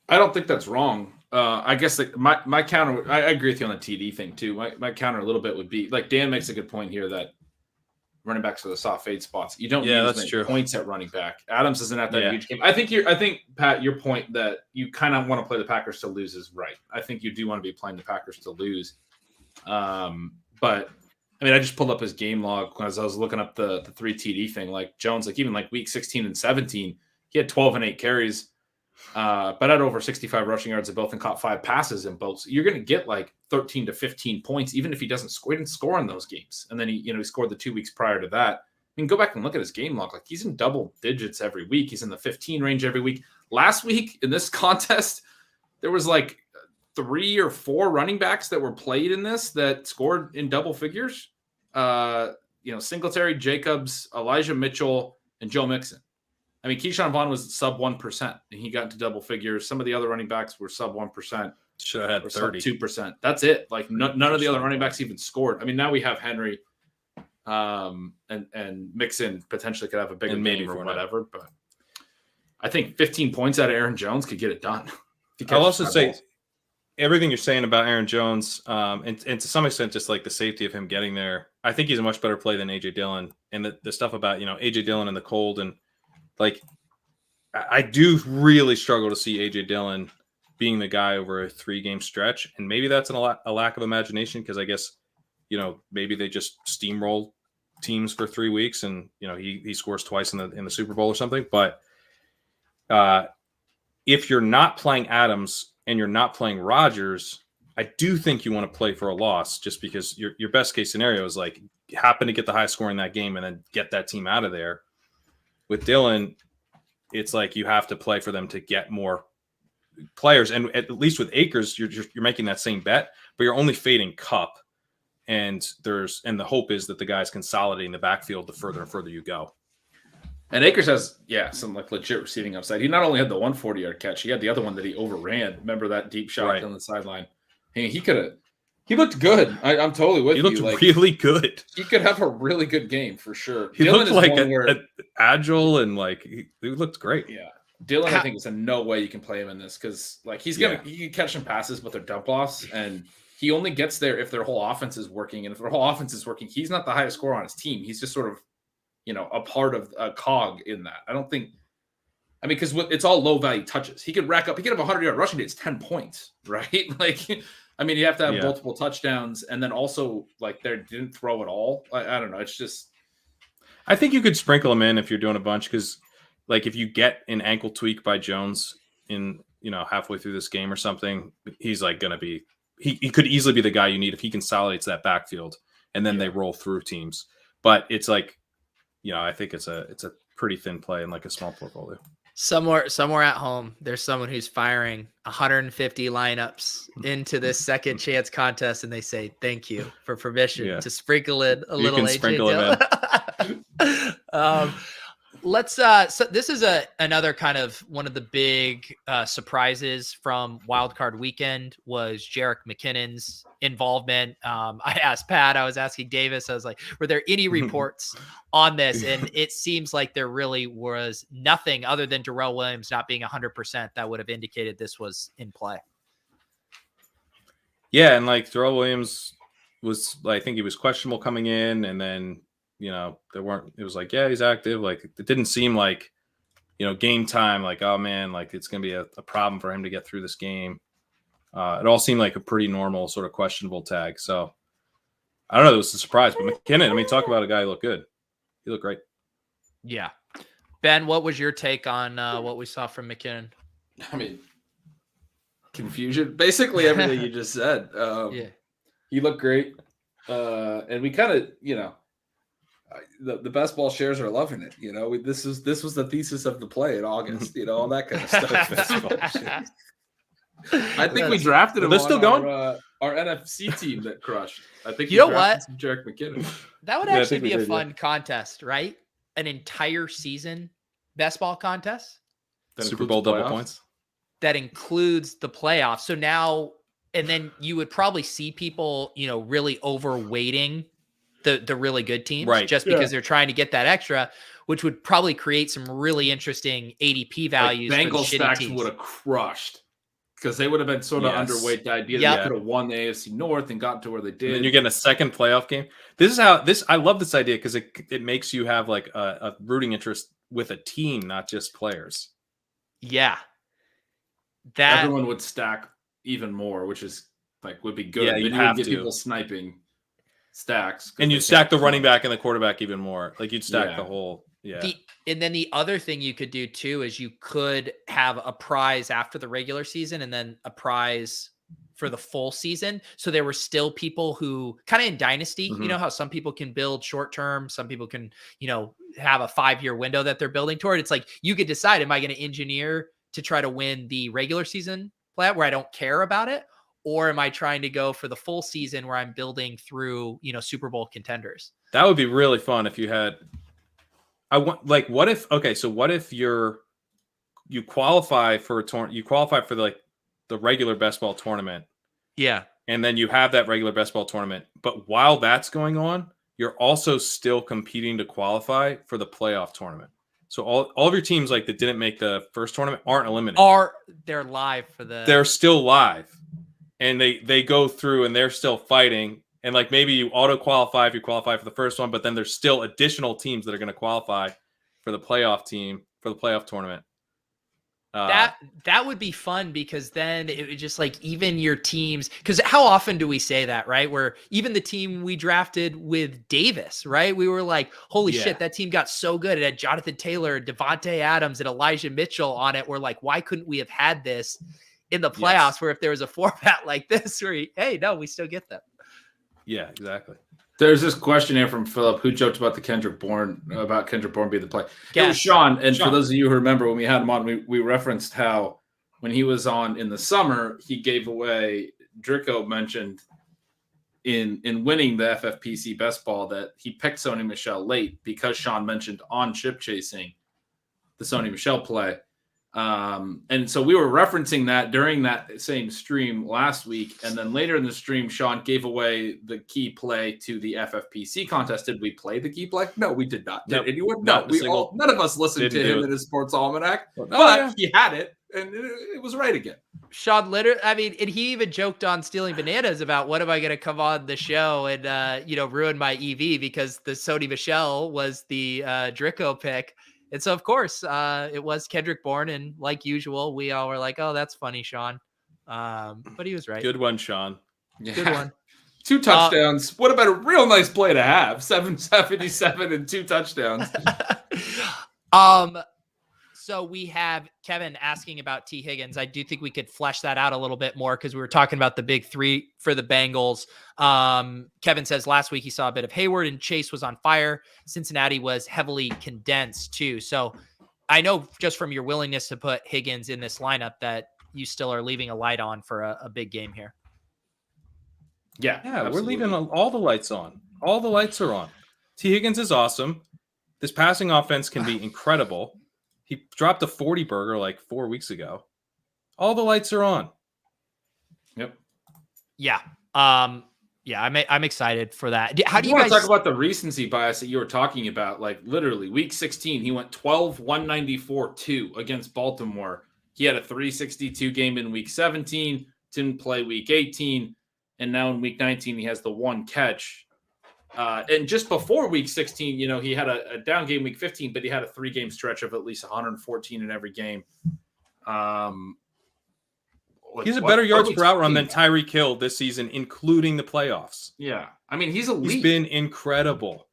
I don't think that's wrong. I guess my counter, I agree with you on the TD thing too. My counter a little bit would be like Dan makes a good point here that running backs are the soft fade spots. You don't use many points at running back. Adams isn't at that huge game. I think Pat, your point that you kind of want to play the Packers to lose is right. I think you do want to be playing the Packers to lose. But I mean, I just pulled up his game log as I was looking up the 3 TD thing. Like Jones, like even like week 16 and 17, he had 12 and 8 carries, but had over 65 rushing yards in both and caught 5 passes in both. So you're going to get like 13 to 15 points, even if he doesn't score. He didn't score in those games, and then he scored the 2 weeks prior to that. I mean, go back and look at his game log. Like he's in double digits every week. He's in the 15 range every week. Last week in this contest, there was like 3 or 4 running backs that were played in this that scored in double figures. Singletary, Jacobs, Elijah Mitchell, and Joe Mixon. I mean, Keyshawn Vaughn was sub 1%, and he got into double figures. Some of the other running backs were sub 1%. Should have had 30. 2%. That's it. Like none of the other running backs even scored. I mean, now we have Henry, and Mixon potentially could have a bigger game or whatever. But I think 15 points out of Aaron Jones could get it done. I'll also say everything you're saying about Aaron Jones, and to some extent, just like the safety of him getting there. I think he's a much better play than AJ Dillon, and the stuff about AJ Dillon in the cold, and like I do really struggle to see AJ Dillon being the guy over a 3-game stretch, and maybe that's a lack of imagination because I guess maybe they just steamroll teams for 3 weeks, and he scores twice in the Super Bowl or something. But if you're not playing Adams and you're not playing Rodgers, I do think you want to play for a loss, just because your best case scenario is like happen to get the highest score in that game and then get that team out of there. With Dillon, it's like you have to play for them to get more players, and at least with Akers, you're making that same bet, but you're only fading Kupp, and the hope is that the guy's consolidating the backfield the further and further you go. And Akers has some like legit receiving upside. He not only had the 140-yard catch, he had the other one that he overran. Remember that deep shot down the sideline? Hey, he looked good. I'm totally with you. He looked really good. He could have a really good game for sure. He looked like agile and like he looked great. Yeah. Dylan, I think it's a no way you can play him in this because like he can catch some passes, but they're dump offs, and he only gets there if their whole offense is working. And if their whole offense is working, he's not the highest scorer on his team. He's just sort of, a part of a cog in that. I don't think. I mean, because it's all low value touches. He could have 100-yard rushing day. It's 10 points, right? Like, I mean, you have to have multiple touchdowns, and then also like they didn't throw at all. I don't know. It's just. I think you could sprinkle him in if you're doing a bunch because. Like if you get an ankle tweak by Jones in, halfway through this game or something, he's like going to be, he could easily be the guy you need if he consolidates that backfield and then they roll through teams. But it's like, I think it's a pretty thin play in like a small portfolio. Somewhere at home, there's someone who's firing 150 lineups into this second chance contest, and they say, thank you for permission to sprinkle in a little AJ Dillon. So this is another kind of one of the big surprises from wildcard weekend was Jerick McKinnon's involvement. I asked Pat, I was asking Davis, I was like, were there any reports on this? And it seems like there really was nothing other than Darrell Williams not being 100% that would have indicated this was in play. Yeah. And like Darrell Williams was, I think he was questionable coming in, and then it was like, he's active. Like it didn't seem like, game time, like, oh man, like it's going to be a problem for him to get through this game. It all seemed like a pretty normal sort of questionable tag. So I don't know. It was a surprise, but McKinnon, talk about a guy who looked good. He looked great. Yeah. Ben, what was your take on what we saw from McKinnon? Confusion. Basically everything you just said. He looked great. And we kind of, the best ball shares are loving it. This was the thesis of the play in August, all that kind of stuff. I think we drafted him. They're still going. Our NFC team that crushed. I think what? Jerick McKinnon. That would actually be a fun contest, right? An entire season best ball contest. Super Bowl double points. That includes the playoffs. So now, and then you would probably see people, really overweighting the really good teams, right? Just because they're trying to get that extra, which would probably create some really interesting ADP values. Like Bengals stacks would have crushed because they would have been sort of underweight. The idea that they could have won the AFC North and got to where they did. And then you're getting a second playoff game. I love this idea because it makes you have like a rooting interest with a team, not just players. Yeah. Everyone would stack even more, which is like would be good. Yeah, you'd have get to. People sniping stacks, and you'd stack the running back and the quarterback even more. Like you'd stack the whole. Yeah. And then the other thing you could do too is you could have a prize after the regular season and then a prize for the full season. So there were still people who kind of in dynasty, you know how some people can build short term, some people can, have a 5-year window that they're building toward. It's like you could decide, am I going to engineer to try to win the regular season play where I don't care about it? Or am I trying to go for the full season where I'm building through, Super Bowl contenders? That would be really fun if you had. What if you qualify for a tournament? You qualify for the regular best ball tournament. Yeah. And then you have that regular best ball tournament. But while that's going on, you're also still competing to qualify for the playoff tournament. So all of your teams like that didn't make the first tournament aren't eliminated. They're live for They're still live. And they go through and they're still fighting. And like maybe you auto qualify if you qualify for the first one, but then there's still additional teams that are going to qualify for the playoff tournament. That would be fun because then it would just like even your teams, because how often do we say that, right? Where even the team we drafted with Davis, right? We were like, holy shit, that team got so good. It had Jonathan Taylor, Devontae Adams, and Elijah Mitchell on it. We're like, why couldn't we have had this in the playoffs where if there was a format like this where, hey, no, we still get them. Yeah, exactly. There's this question here from Philip who joked about Kendrick Bourne being the play. Yes. It was Sean. And for those of you who remember when we had him on, we referenced how when he was on in the summer, he gave away, Drico mentioned in winning the FFPC best ball that he picked Sony Michel late because Sean mentioned on chip chasing the Sony Michel play. And so we were referencing that during that same stream last week. And then later in the stream, Sean gave away the key play to the FFPC contest. Did we play the key play? No, we did not. Did anyone? No, none of us listened to him in his sports almanac, but he had it and it was right again. Sean and he even joked on Stealing Bananas about what am I going to come on the show and, ruin my EV because the Sony Michel was the Drico pick. And so, of course, it was Kendrick Bourne. And like usual, we all were like, oh, that's funny, Sean. But he was right. Good one, Sean. Yeah. Good one. 2 touchdowns. What about a real nice play to have? 777 and 2 touchdowns. So we have Kevin asking about T. Higgins. I do think we could flesh that out a little bit more because we were talking about the big 3 for the Bengals. Kevin says last week he saw a bit of Hayward and Chase was on fire. Cincinnati was heavily condensed too. So I know just from your willingness to put Higgins in this lineup that you still are leaving a light on for a big game here. Yeah, absolutely. We're leaving all the lights on. All the lights are on. T. Higgins is awesome. This passing offense can be incredible. He dropped a 40 burger like 4 weeks ago. All the lights are on. Yep. Yeah. I'm excited for that. How do you guys want to talk about the recency bias that you were talking about? Like literally week 16, he went 12, 194, 2 against Baltimore. He had a 362 game in week 17, didn't play week 18. And now in week 19, he has the 1 catch. And just before week 16, he had a down game week 15, but he had a 3-game stretch of at least 114 in every game. He's a better yards per out run than Tyreek Hill this season, including the playoffs. Yeah. I mean, he's elite. He's been incredible.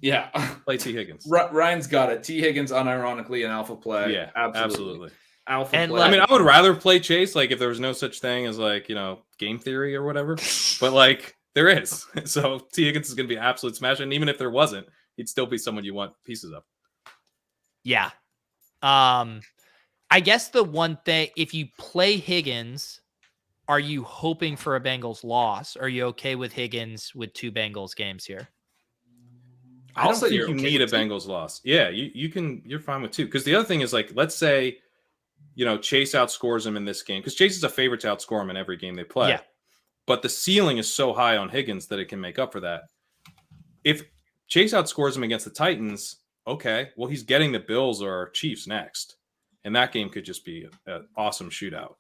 Yeah. Play T. Higgins. Ryan's got it. T. Higgins, unironically, an alpha play. Yeah, absolutely. Alpha and play. I mean, I would rather play Chase, like if there was no such thing as game theory or whatever. But there is. So T. Higgins is going to be an absolute smash. And even if there wasn't, he'd still be someone you want pieces of. Yeah. I guess the one thing, if you play Higgins, are you hoping for a Bengals loss? Are you okay with Higgins with 2 Bengals games here? I don't think you need a Bengals loss. Yeah, you're fine with 2. Because the other thing is let's say, Chase outscores him in this game. Because Chase is a favorite to outscore him in every game they play. Yeah. But the ceiling is so high on Higgins that it can make up for that. If Chase outscores him against the Titans, okay, well, he's getting the Bills or Chiefs next. And that game could just be an awesome shootout.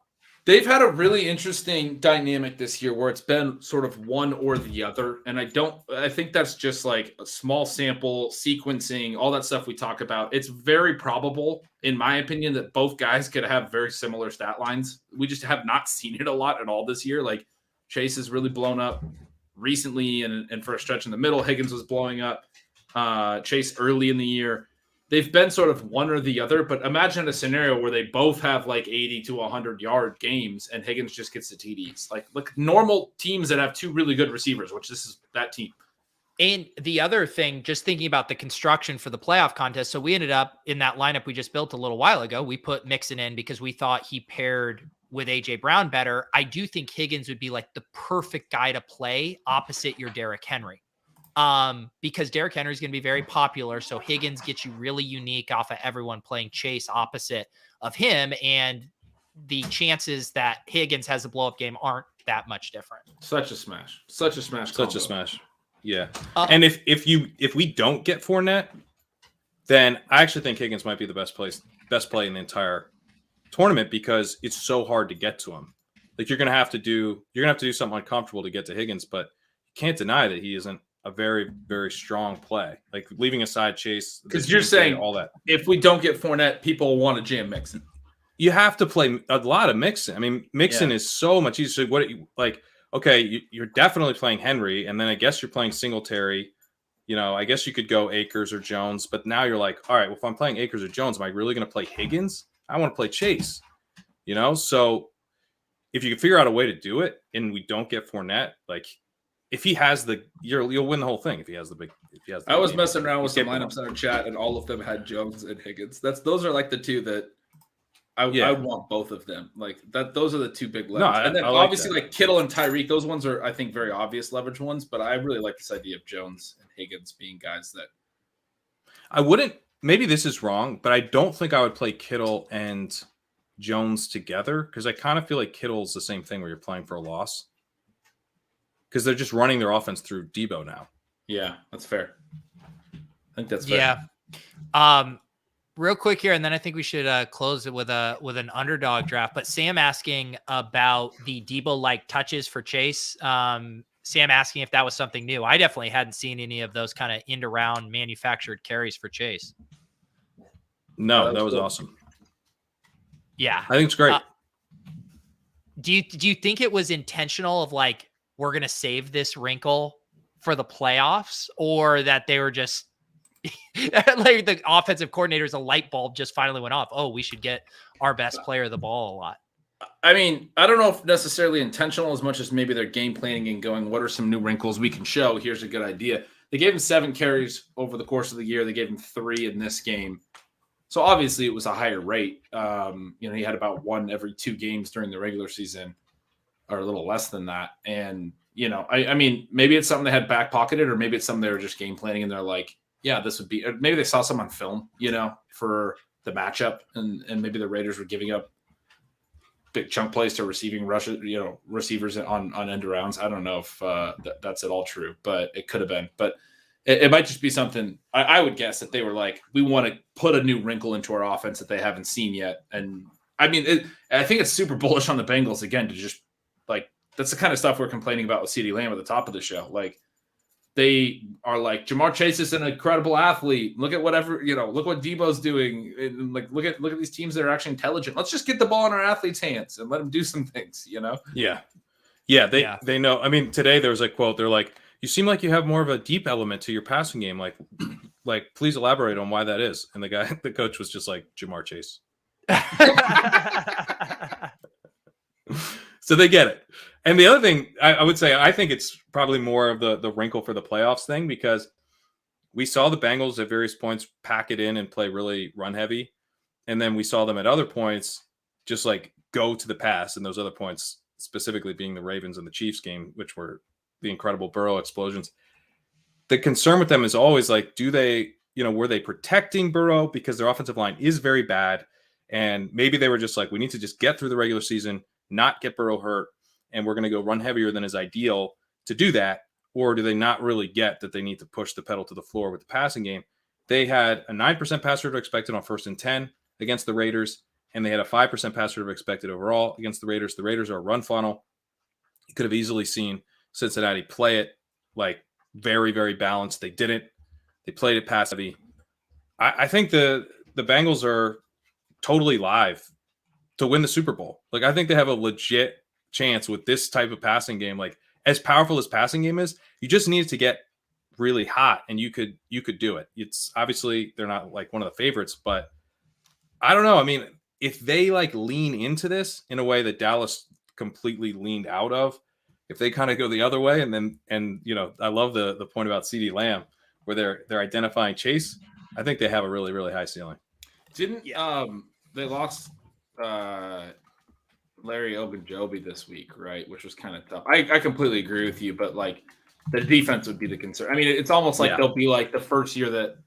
They've had a really interesting dynamic this year where it's been sort of one or the other. And I think that's just like a small sample, sequencing, all that stuff we talk about. It's very probable, in my opinion, that both guys could have very similar stat lines. We just have not seen it a lot at all this year. Like Chase has really blown up recently and for a stretch in the middle, Higgins was blowing up. Chase early in the year. They've been sort of one or the other, but imagine a scenario where they both have 80 to 100 yard games and Higgins just gets the TDs. Like normal teams that have 2 really good receivers, which this is that team. And the other thing, just thinking about the construction for the playoff contest. So we ended up in that lineup we just built a little while ago. We put Mixon in because we thought he paired with AJ Brown better. I do think Higgins would be the perfect guy to play opposite your Derrick Henry. Because Derrick Henry is going to be very popular. So Higgins gets you really unique off of everyone playing Chase opposite of him. And the chances that Higgins has a blow-up game aren't that much different. Such a smash. Such a smash. Such a smash. Yeah. And if we don't get Fournette, then I actually think Higgins might be the best play in the entire tournament because it's so hard to get to him. Like you're gonna have to do something uncomfortable to get to Higgins, but you can't deny that he isn't a very, very strong play. Like leaving aside Chase, because you're saying all that. If we don't get Fournette, people want to jam Mixon. You have to play a lot of Mixon. I mean, Mixon is so much easier. So you're definitely playing Henry, and then I guess you're playing Singletary. I guess you could go Akers or Jones, but now you're like, all right, well, if I'm playing Akers or Jones, am I really going to play Higgins? I want to play Chase. So if you can figure out a way to do it, and we don't get Fournette, like if he has you'll win the whole thing. If he has the big, I was messing around with some lineups in our chat, and all of them had Jones and Higgins. Those are like the two that I want both of them. Like that, those are the two big leverage. And then obviously like Kittle and Tyreek, those ones are I think very obvious leverage ones. But I really like this idea of Jones and Higgins being guys that I wouldn't. Maybe this is wrong, but I don't think I would play Kittle and Jones together because I kind of feel like Kittle's the same thing where you're playing for a loss because they're just running their offense through Debo now. Yeah, that's fair. I think that's fair. Yeah. Real quick here, and then I think we should close it with an underdog draft. But Sam asking about the Debo-like touches for Chase. Sam asking if that was something new. I definitely hadn't seen any of those kind of end-around manufactured carries for Chase. No, that was awesome. Yeah, I think it's great. Do you think it was intentional of like we're gonna save this wrinkle for the playoffs, or that they were just like the offensive coordinator's a light bulb just finally went off? Oh, we should get our best player the ball a lot. I mean, I don't know if necessarily intentional as much as maybe they're game planning and going, what are some new wrinkles we can show? Here's a good idea. They gave him 7 carries over the course of the year. They gave him 3 in this game. So obviously it was a higher rate. He had about 1 every 2 games during the regular season or a little less than that. And, I mean, maybe it's something they had back pocketed or maybe it's something they were just game planning and they're like, yeah, this would be, maybe they saw some on film, for the matchup and maybe the Raiders were giving up big chunk plays to receivers on end arounds. I don't know if that's at all true, but it could have been. But it might just be something. I would guess that they were like, we want to put a new wrinkle into our offense that they haven't seen yet. And I mean, I think it's super bullish on the Bengals again to just like that's the kind of stuff we're complaining about with CeeDee Lamb at the top of the show. Like they are like Jamar Chase is an incredible athlete. Look at whatever look what Debo's doing. And like look at these teams that are actually intelligent. Let's just get the ball in our athletes' hands and let them do some things. Yeah. They know. I mean, today there was a quote. They're like, "You seem like you have more of a deep element to your passing game. Like please elaborate on why that is." And the coach was just like Jamar Chase. So they get it. And the other thing I would say, I think it's probably more of the wrinkle for the playoffs thing because we saw the Bengals at various points pack it in and play really run heavy. And then we saw them at other points just like go to the pass. And those other points specifically being the Ravens and the Chiefs game, which were the incredible Burrow explosions. The concern with them is always like, were they protecting Burrow because their offensive line is very bad? And maybe they were just like, we need to just get through the regular season, not get Burrow hurt. And we're going to go run heavier than is ideal to do that? Or do they not really get that they need to push the pedal to the floor with the passing game? They had a 9% pass rate expected on 1st and 10 against the Raiders, and they had a 5% pass rate expected overall against the Raiders. The Raiders are a run funnel. You could have easily seen Cincinnati play it like very, very balanced. They didn't. They played it pass heavy. I think the Bengals are totally live to win the Super Bowl. Like I think they have a legit chance with this type of passing game. Like as powerful as passing game is, you just need to get really hot and you could do it. It's obviously they're not like one of the favorites, but I don't know. I mean, if they like lean into this in a way that Dallas completely leaned out of, if they kind of go the other way and I love the point about CeeDee Lamb where they're identifying Chase. I think they have a really, really high ceiling. They lost Larry Ogunjobi this week, right? Which was kind of tough. I completely agree with you, but like the defense would be the concern. I mean, it's almost like they'll be like the first year that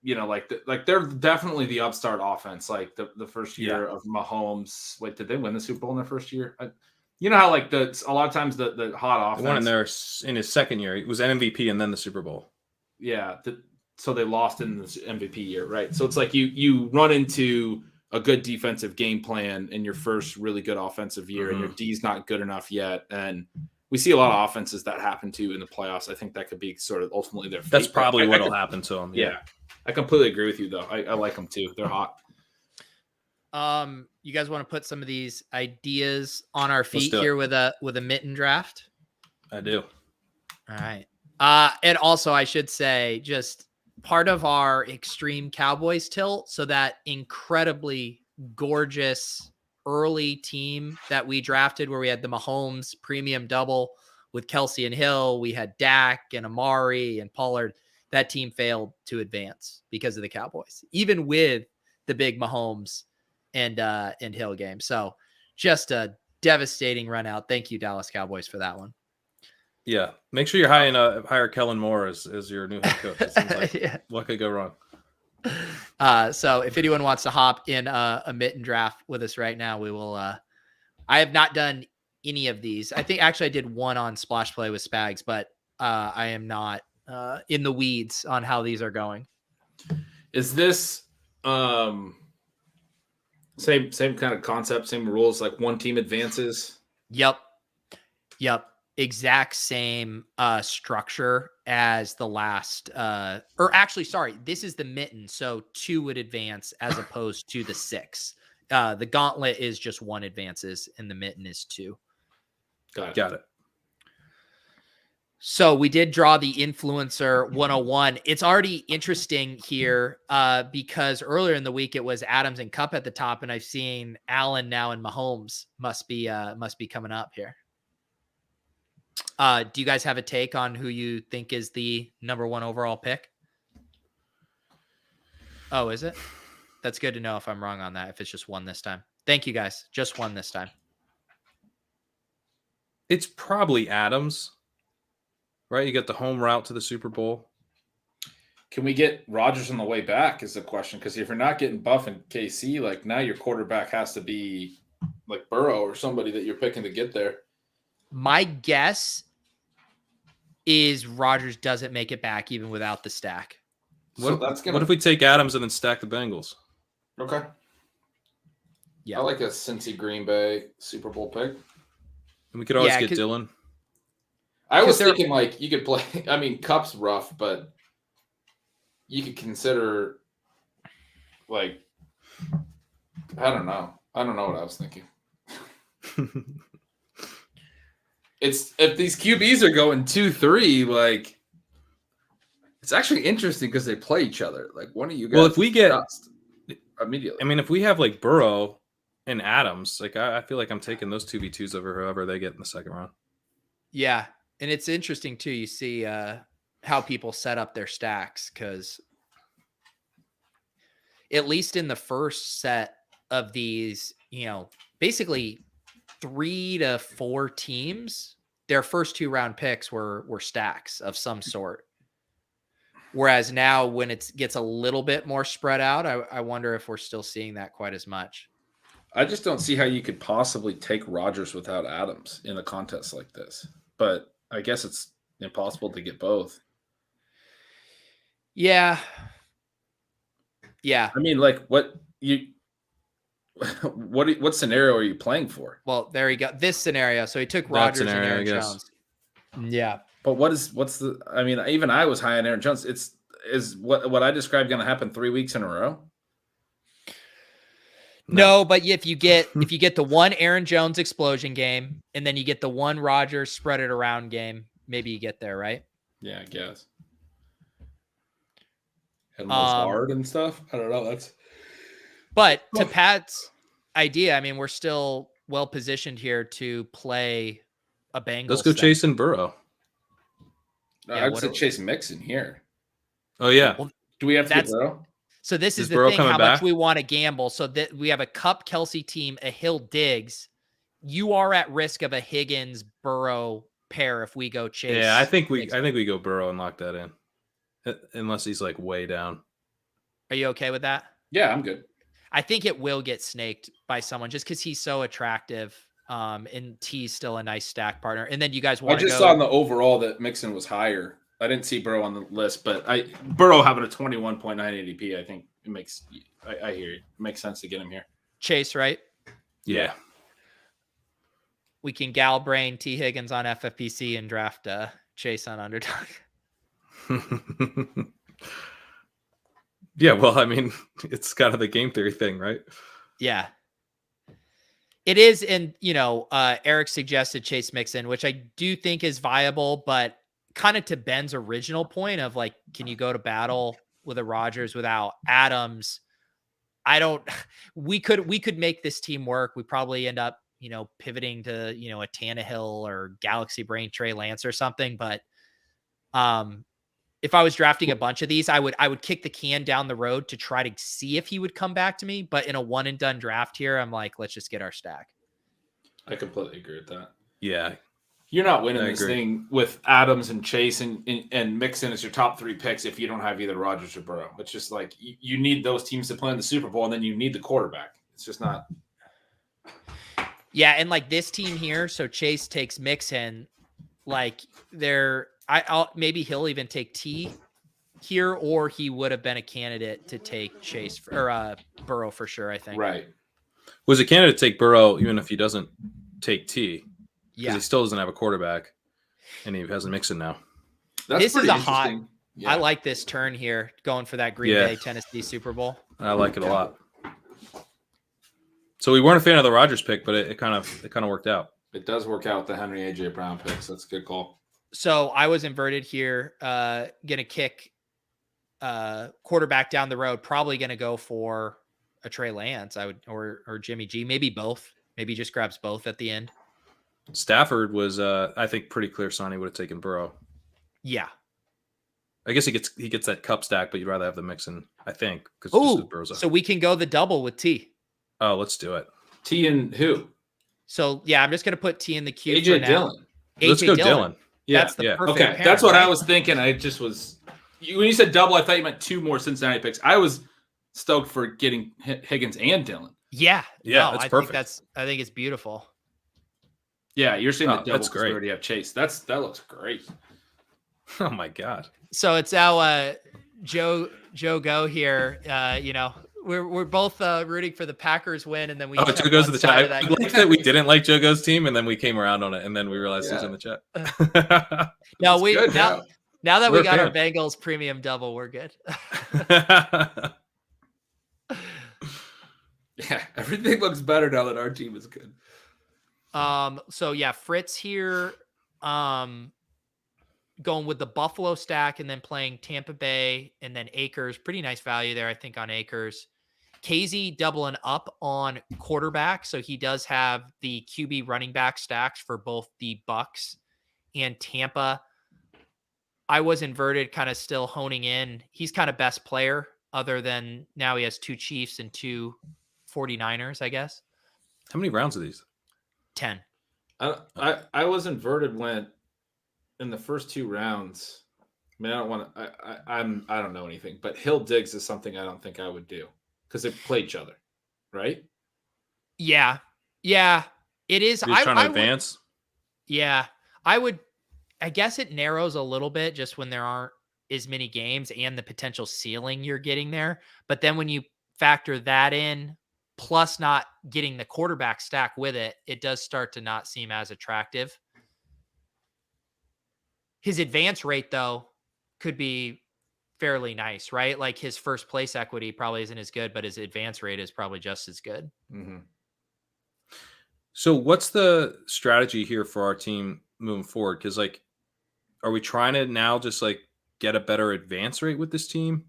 like they're definitely the upstart offense. Like the first year of Mahomes. Wait, did they win the Super Bowl in their first year? You know how like a lot of times the hot offense. They won in his second year. He was an MVP and then the Super Bowl. Yeah, so they lost in the MVP year, right? So it's like you run into a good defensive game plan in your first really good offensive year, and your D's not good enough yet. And we see a lot of offenses that happen to in the playoffs. I think that could be sort of ultimately their fate. That's probably what'll happen to them. Yeah, I completely agree with you, though. I like them too. They're hot. You guys want to put some of these ideas on our feet here with a Mitten draft? I do. All right. And also I should say just part of our extreme Cowboys tilt. So that incredibly gorgeous early team that we drafted where we had the Mahomes premium double with Kelsey and Hill. We had Dak and Amari and Pollard. That team failed to advance because of the Cowboys, even with the big Mahomes and Hill game. So just a devastating run out. Thank you, Dallas Cowboys, for that one. Yeah. Make sure you're hire Kellen Moore as your new head coach. It seems like what could go wrong? So if anyone wants to hop in a Mitten draft with us right now, we will. I have not done any of these. I think actually I did one on Splash Play with Spags, but I am not in the weeds on how these are going. Is this same kind of concept, same rules, like one team advances? Yep. Exact same structure as the last or actually sorry, this is the Mitten, so 2 would advance as opposed to the 6. The gauntlet is just 1 advances and the Mitten is 2. Got it. So we did draw the Influencer 101. It's already interesting here because earlier in the week it was Adams and Kupp at the top, and I've seen Allen now and Mahomes must be coming up here. Do you guys have a take on who you think is the number 1 overall pick? Oh, is it? That's good to know if I'm wrong on that, if it's just 1 this time. Thank you, guys. Just 1 this time. It's probably Adams, right? You get the home route to the Super Bowl. Can we get Rodgers on the way back is the question. Because if you're not getting Buff and KC, like now your quarterback has to be like Burrow or somebody that you're picking to get there. My guess is Rodgers doesn't make it back even without the stack. What if we take Adams and then stack the Bengals? Okay. Yeah. I like a Cincy Green Bay Super Bowl pick. And we could always get Dylan. I was thinking like you could play. I mean, Kupp's rough, but you could consider like I don't know what I was thinking. It's if these QBs are going 2-3, like it's actually interesting because they play each other. Like one of you guys. Well, if we get immediately, I mean, if we have like Burrow and Adams, like I feel like I'm taking those 2v2s over whoever they get in the second round. Yeah, and it's interesting too. You see how people set up their stacks because at least in the first set of these, basically 3 to 4 teams, their first 2 round picks were stacks of some sort. Whereas now when it gets a little bit more spread out, I wonder if we're still seeing that quite as much. I just don't see how you could possibly take Rodgers without Adams in a contest like this. But I guess it's impossible to get both. Yeah. I mean, like what scenario are you playing for? Well, there you go. This scenario. So he took Rodgers and Aaron Jones. Yeah. But I mean, even I was high on Aaron Jones. Is what I described going to happen 3 weeks in a row? No, but if you get the one Aaron Jones explosion game and then you get the one Rodgers spread it around game, maybe you get there, right? Yeah, I guess. And hard and stuff. I don't know. But to Pat's idea, I mean, we're still well positioned here to play a Bengals. Let's go chasing Burrow. I would say chase Mixon here. Oh yeah. Well, do we have to get Burrow? So this is the thing, how much we want to gamble. So that we have a Kupp Kelsey team, a Hill Diggs. You are at risk of a Higgins Burrow pair if we go chase. Yeah, I think we go Burrow and lock that in. Unless he's like way down. Are you okay with that? Yeah, I'm good. I think it will get snaked by someone just because he's so attractive. And T's still a nice stack partner. And then you guys want to go. I just saw in the overall that Mixon was higher. I didn't see Burrow on the list, but Burrow having a 21.9 ADP, I think it makes. I hear you. It makes sense to get him here. Chase, right? Yeah. We can gal brain T Higgins on FFPC and draft Chase on Underdog. Yeah, well, I mean, it's kind of the game theory thing, right? Yeah. It is, and Eric suggested Chase Mixon, which I do think is viable, but kind of to Ben's original point of like, can you go to battle with a Rodgers without Adams? We could make this team work. We probably end up, pivoting to, a Tannehill or Galaxy Brain Trey Lance or something. But if I was drafting a bunch of these, I would kick the can down the road to try to see if he would come back to me. But in a one and done draft here, I'm like, let's just get our stack. I completely agree with that. Yeah. You're not winning this thing with Adams and Chase and Mixon as your top 3 picks if you don't have either Rodgers or Burrow. It's just like you need those teams to play in the Super Bowl, and then you need the quarterback. It's just not. Yeah, and like this team here, so Chase takes Mixon, like maybe he'll even take T here, or he would have been a candidate to take Chase or Burrow for sure, I think. Right. Was a candidate to take Burrow even if he doesn't take T. Yeah. He still doesn't have a quarterback, and he has a Mixon now. This is a hot. Yeah. I like this turn here, going for that Green Bay Tennessee Super Bowl. I like it a lot. So we weren't a fan of the Rodgers pick, but it kind of worked out. It does work out with the Henry AJ Brown picks. That's a good call. So I was inverted here. Gonna kick quarterback down the road. Probably gonna go for a Trey Lance. I would or Jimmy G. Maybe both. Maybe just grabs both at the end. Stafford was, I think, pretty clear sign he would have taken Burrow. Yeah. I guess he gets that Kupp stack, but you'd rather have the Mixon, I think. So we can go the double with T. Oh, let's do it. T and who? So, yeah, I'm just going to put T in the queue AJ for now. Dillon. Let's go Dillon. Yeah. That's the perfect Okay, pairing, that's what right? I was thinking. I just was – when you said double, I thought you meant 2 more Cincinnati picks. I was stoked for getting Higgins and Dillon. Yeah. Yeah, that's perfect. I think it's beautiful. Yeah, you're saying the double that's because great. we already have Chase. That looks great. Oh, my God. So it's our Joe Go here. We're both rooting for the Packers win, and then we. Joe goes to the chat. I like that we didn't like Joe Go's team, and then we came around on it, and then we realized he was in the chat. No, now that we got our fan. Bengals premium double, we're good. Yeah, everything looks better now that our team is good. So yeah, Fritz here, going with the Buffalo stack and then playing Tampa Bay and then Akers. Pretty nice value there, I think, on Akers. KZ doubling up on quarterback. So he does have the QB running back stacks for both the Bucks and Tampa. I was inverted, kind of still honing in. He's kind of best player, other than now he has 2 Chiefs and 2 49ers, I guess. How many rounds are these? 10. I was inverted when in the first 2 rounds. I mean, I don't want to. I don't know anything, but Hill Diggs is something I don't think I would do because they play each other, right? Yeah, it is. You're trying to advance. I guess it narrows a little bit just when there aren't as many games and the potential ceiling you're getting there. But then when you factor that in, plus not getting the quarterback stack with it, it does start to not seem as attractive. His advance rate, though, could be fairly nice, right? Like his first place equity probably isn't as good, but his advance rate is probably just as good. Mm-hmm. So what's the strategy here for our team moving forward? Because, like, are we trying to now just, like, get a better advance rate with this team?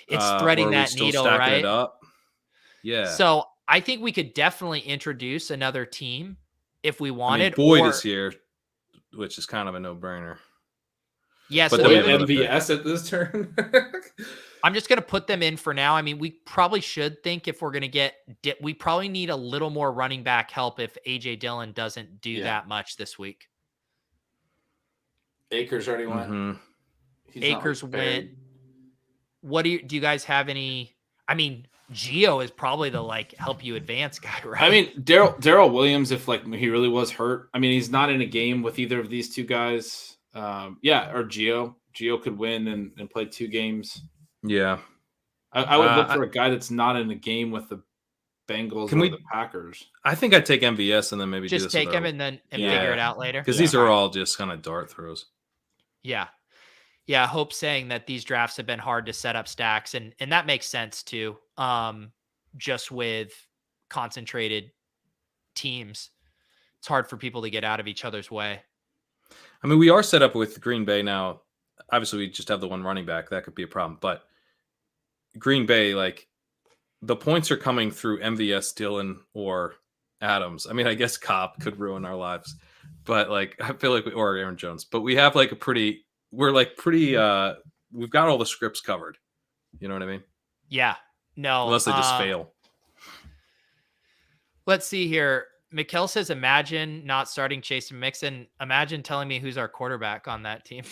It's threading that needle, right? It up? Yeah. So I think we could definitely introduce another team if we wanted. Boyd is here, which is kind of a no-brainer. Yeah, but so MVS at this turn. I'm just going to put them in for now. I mean, we probably should think if we're going to we probably need a little more running back help if AJ Dillon doesn't do that much this week. Akers already went. Mm-hmm. Akers went. What do you guys have any I mean, Gio is probably the help you advance guy, right? I mean, Darrell Williams, if he really was hurt, I mean, he's not in a game with either of these two guys. Or Gio. Gio could win and play 2 games. Yeah. I would look for a guy that's not in a game with the Bengals or the Packers. I think I'd take MVS and then maybe just take him and figure it out later. Because these are all just kind of dart throws. Yeah. Yeah. Hope saying that these drafts have been hard to set up stacks. And that makes sense too. Just with concentrated teams, it's hard for people to get out of each other's way. I mean, we are set up with Green Bay now. Obviously, we just have the one running back. That could be a problem. But Green Bay, the points are coming through MVS, Dillon, or Adams. I mean, I guess Kupp could ruin our lives. But, I feel like or Aaron Jones. But we have, we've got all the scripts covered. You know what I mean? Yeah. No. Unless they just fail. Let's see here. Mikkel says, imagine not starting Chase and Mixon. Imagine telling me who's our quarterback on that team.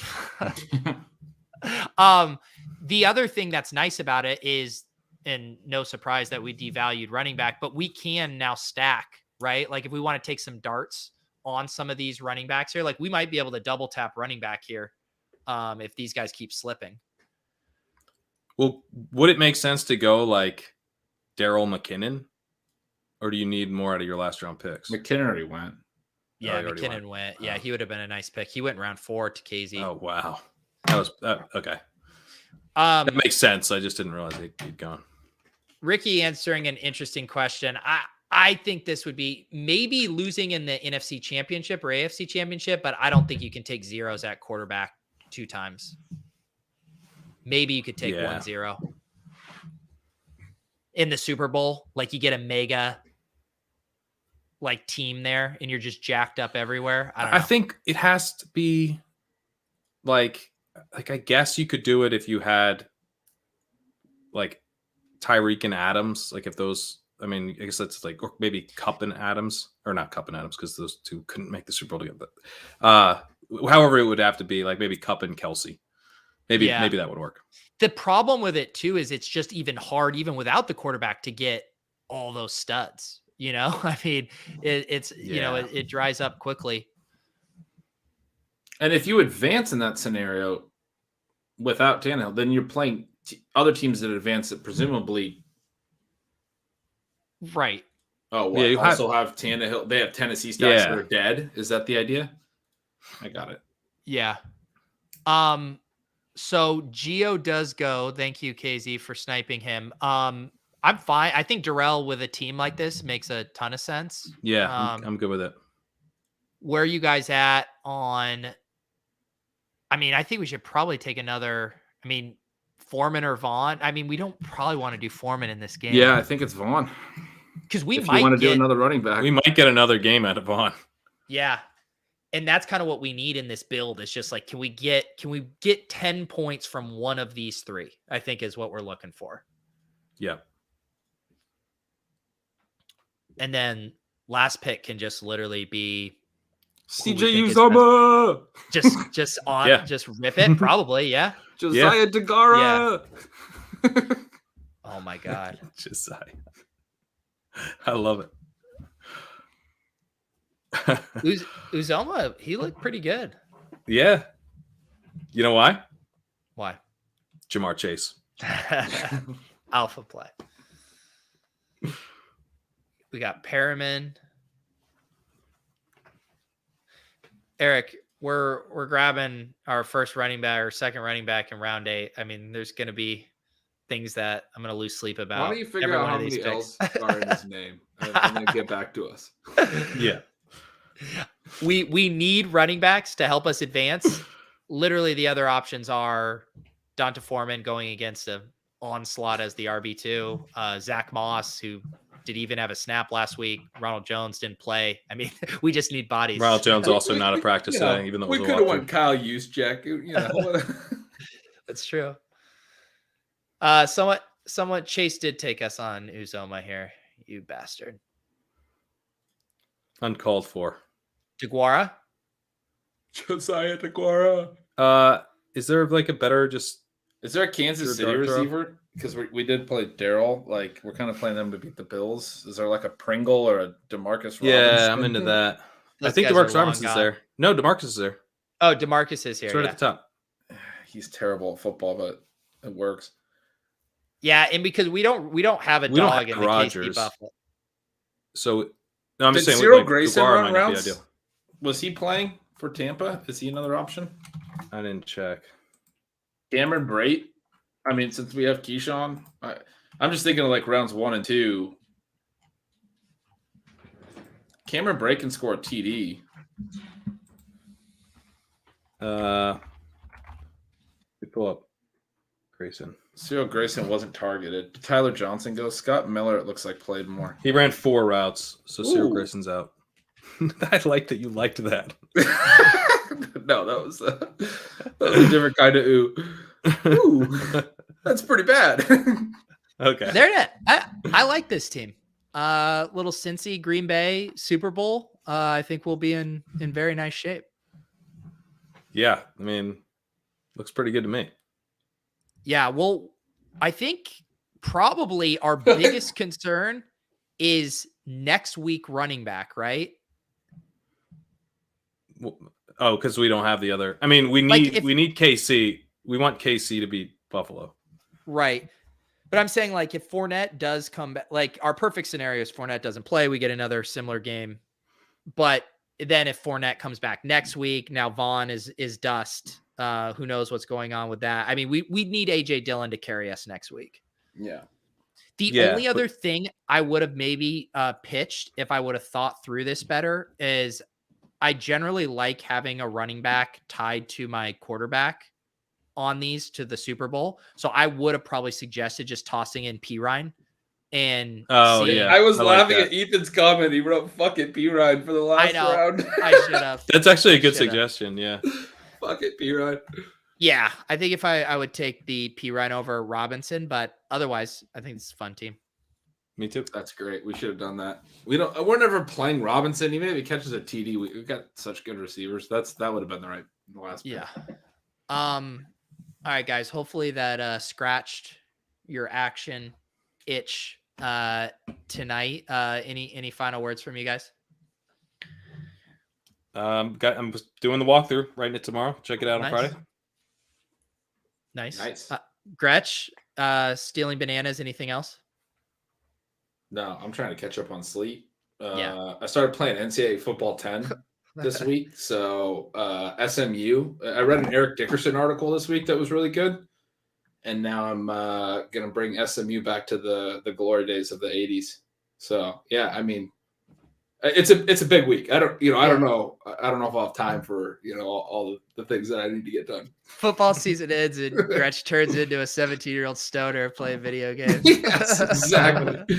The other thing that's nice about it is, and no surprise that we devalued running back, but we can now stack, right? If we want to take some darts on some of these running backs here, we might be able to double tap running back here if these guys keep slipping. Well, would it make sense to go Darryl McKinnon? Or do you need more out of your last round picks? McKinnon already went. Yeah, McKinnon went. Yeah, he would have been a nice pick. He went in round 4 to KZ. Oh, wow. That was okay. That makes sense. I just didn't realize he'd gone. Ricky answering an interesting question. I think this would be maybe losing in the NFC Championship or AFC Championship, but I don't think you can take zeros at quarterback 2 times. Maybe you could take 1-0. In the Super Bowl, you get a mega team there and you're just jacked up everywhere. I don't know. I think it has to be I guess you could do it if you had Tyreek and Adams, if those, I mean, I guess that's or maybe Kupp and Adams, or not Kupp and Adams because those two couldn't make the Super Bowl together. But however, it would have to be maybe Kupp and Kelsey. Maybe that would work. The problem with it too is it's just even hard, even without the quarterback, to get all those studs. I mean, it dries up quickly. And if you advance in that scenario without Tannehill, then you're playing other teams that advance that presumably. Right. Oh, well, you also have Tannehill. They have Tennessee stacks that are dead. Is that the idea? I got it. Yeah. So Gio does go. Thank you, KZ, for sniping him. I'm fine. I think Darrell with a team like this makes a ton of sense. Yeah, I'm good with it. Where are you guys at on? I mean, I think we should probably take another. I mean, Foreman or Vaughn. I mean, we don't probably want to do Foreman in this game. Yeah, I think it's Vaughn. Because we might want to do another running back. We might get another game out of Vaughn. Yeah. And that's kind of what we need in this build. It's just can we get 10 points from one of these 3? I think is what we're looking for. Yeah. And then last pick can just literally be CJ Uzomah. Just rip it. Probably. Yeah. Josiah Degara. Yeah. Oh my God. Josiah. I love it. Uzomah, he looked pretty good. Yeah. You know why? Why? Jamar Chase. Alpha play. We got Perriman. Eric, we're grabbing our first running back or second running back in round 8. I mean, there's going to be things that I'm going to lose sleep about. Why don't you figure out how many L's are in his name and then get back to us? Yeah. We need running backs to help us advance. Literally, the other options are Donta Foreman going against a onslaught as the RB2, Zach Moss, who did even have a snap last week. Ronald Jones didn't play. I mean, we just need bodies. Ronald Jones also not a practice setting, even though we could have won Kyle Juszczyk. That's true. Somewhat Chase did take us on Uzomah here, you bastard. Uncalled for. DeGuara? Josiah DeGuara. Is there a better Is there a Kansas City receiver because we did play Daryl. Like, we're kind of playing them to beat the Bills. Is there like a Pringle or a DeMarcus Robinson? Yeah, I'm into that. I think DeMarcus Robinson's there. No, DeMarcus is there. Oh, DeMarcus is here. It's right at the top. He's terrible at football, but it works. Yeah, and because we don't have a dog in the KC Buffalo. So no, I'm just saying Cyril like, Grayson Guevara run might not be routes? ideal. Was he playing for Tampa? Is he another option? I didn't check. Cameron Brate. I mean, since we have Keyshawn, I'm just thinking of like rounds 1 and 2. Cameron Brate can score a TD. We pull up Grayson. Cyril Grayson wasn't targeted. Did Tyler Johnson go? Scott Miller, it looks like, played more. He ran 4 routes, so Cyril Grayson's out. I like that you liked that. No, that was a different kind of ooh. Ooh, that's pretty bad. Okay. I like this team. Little Cincy, Green Bay, Super Bowl. I think we'll be in very nice shape. Yeah, I mean, looks pretty good to me. Yeah, well, I think probably our biggest concern is next week running back, right? Oh, because we don't have the other. I mean, we need KC. We want KC to beat Buffalo. Right. But I'm saying, like, if Fournette does come back, like, our perfect scenario is Fournette doesn't play, we get another similar game. But then if Fournette comes back next week, now Vaughn is dust. Who knows what's going on with that? I mean, we need AJ Dillon to carry us next week. Yeah. The only other thing I would have maybe pitched if I would have thought through this better is I generally like having a running back tied to my quarterback on these to the Super Bowl. So I would have probably suggested just tossing in Pirine and I was laughing at Ethan's comment. He wrote fucking Pirine for the last round. I should have. That's actually a good suggestion. Yeah. Fuck it, Pirine. Yeah. I think if I would take the Pirine over Robinson, but otherwise I think it's a fun team. Me too. That's great. We should have done that. We're never playing Robinson. Even if he catches a TD, we've got such good receivers. That would have been the last pick. Yeah. All right, guys. Hopefully that scratched your action itch tonight. Any final words from you guys? I'm doing the walkthrough, writing it tomorrow. Check it out on Friday. Nice. Gretch, stealing bananas. Anything else? No, I'm trying to catch up on sleep. I started playing NCAA Football 10 this week. So SMU, I read an Eric Dickerson article this week that was really good. And now I'm going to bring SMU back to the glory days of the 80s. So, yeah, I mean, it's a big week. I don't know if I'll have time for, all the things that I need to get done. Football season ends and Gretch turns into a 17-year-old stoner playing video games. Yes, exactly.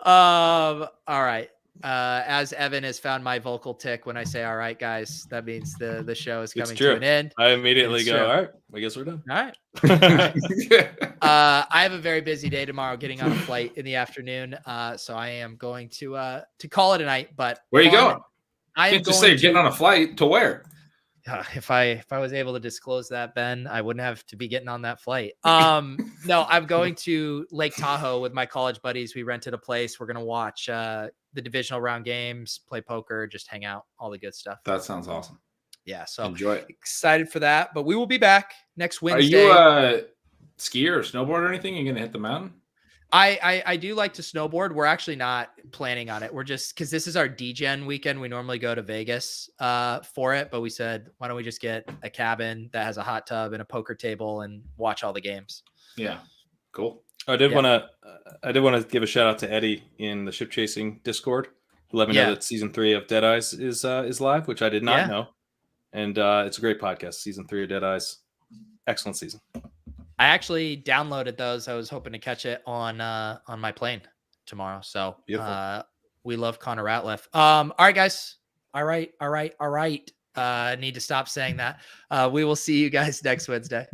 All right. As Evan has found my vocal tick when I say, all right, guys, that means the show is coming to an end. I immediately go, all right, I guess we're done. All right. I have a very busy day tomorrow getting on a flight in the afternoon. So I am going to call it a night, but where are you going? I can't just say you're getting on a flight to where? If I was able to disclose that, Ben, I wouldn't have to be getting on that flight. No, I'm going to Lake Tahoe with my college buddies. We rented a place. We're going to watch the divisional round games, play poker, just hang out, all the good stuff. That sounds awesome. Yeah. So enjoy it. Excited for that, but we will be back next Wednesday. Are you a skier or snowboard or anything? You're going to hit the mountain? I do like to snowboard. We're actually not planning on it. We're just, because this is our DGen weekend. We normally go to Vegas for it, but we said, why don't we just get a cabin that has a hot tub and a poker table and watch all the games? Yeah. Cool. I did want to give a shout out to Eddie in the Ship Chasing Discord. Let me know that season 3 of Dead Eyes is live, which I did not know. And it's a great podcast. Season 3 of Dead Eyes. Excellent season. I actually downloaded those. I was hoping to catch it on my plane tomorrow. So we love Connor Ratliff. All right, guys. All right. I need to stop saying that. We will see you guys next Wednesday.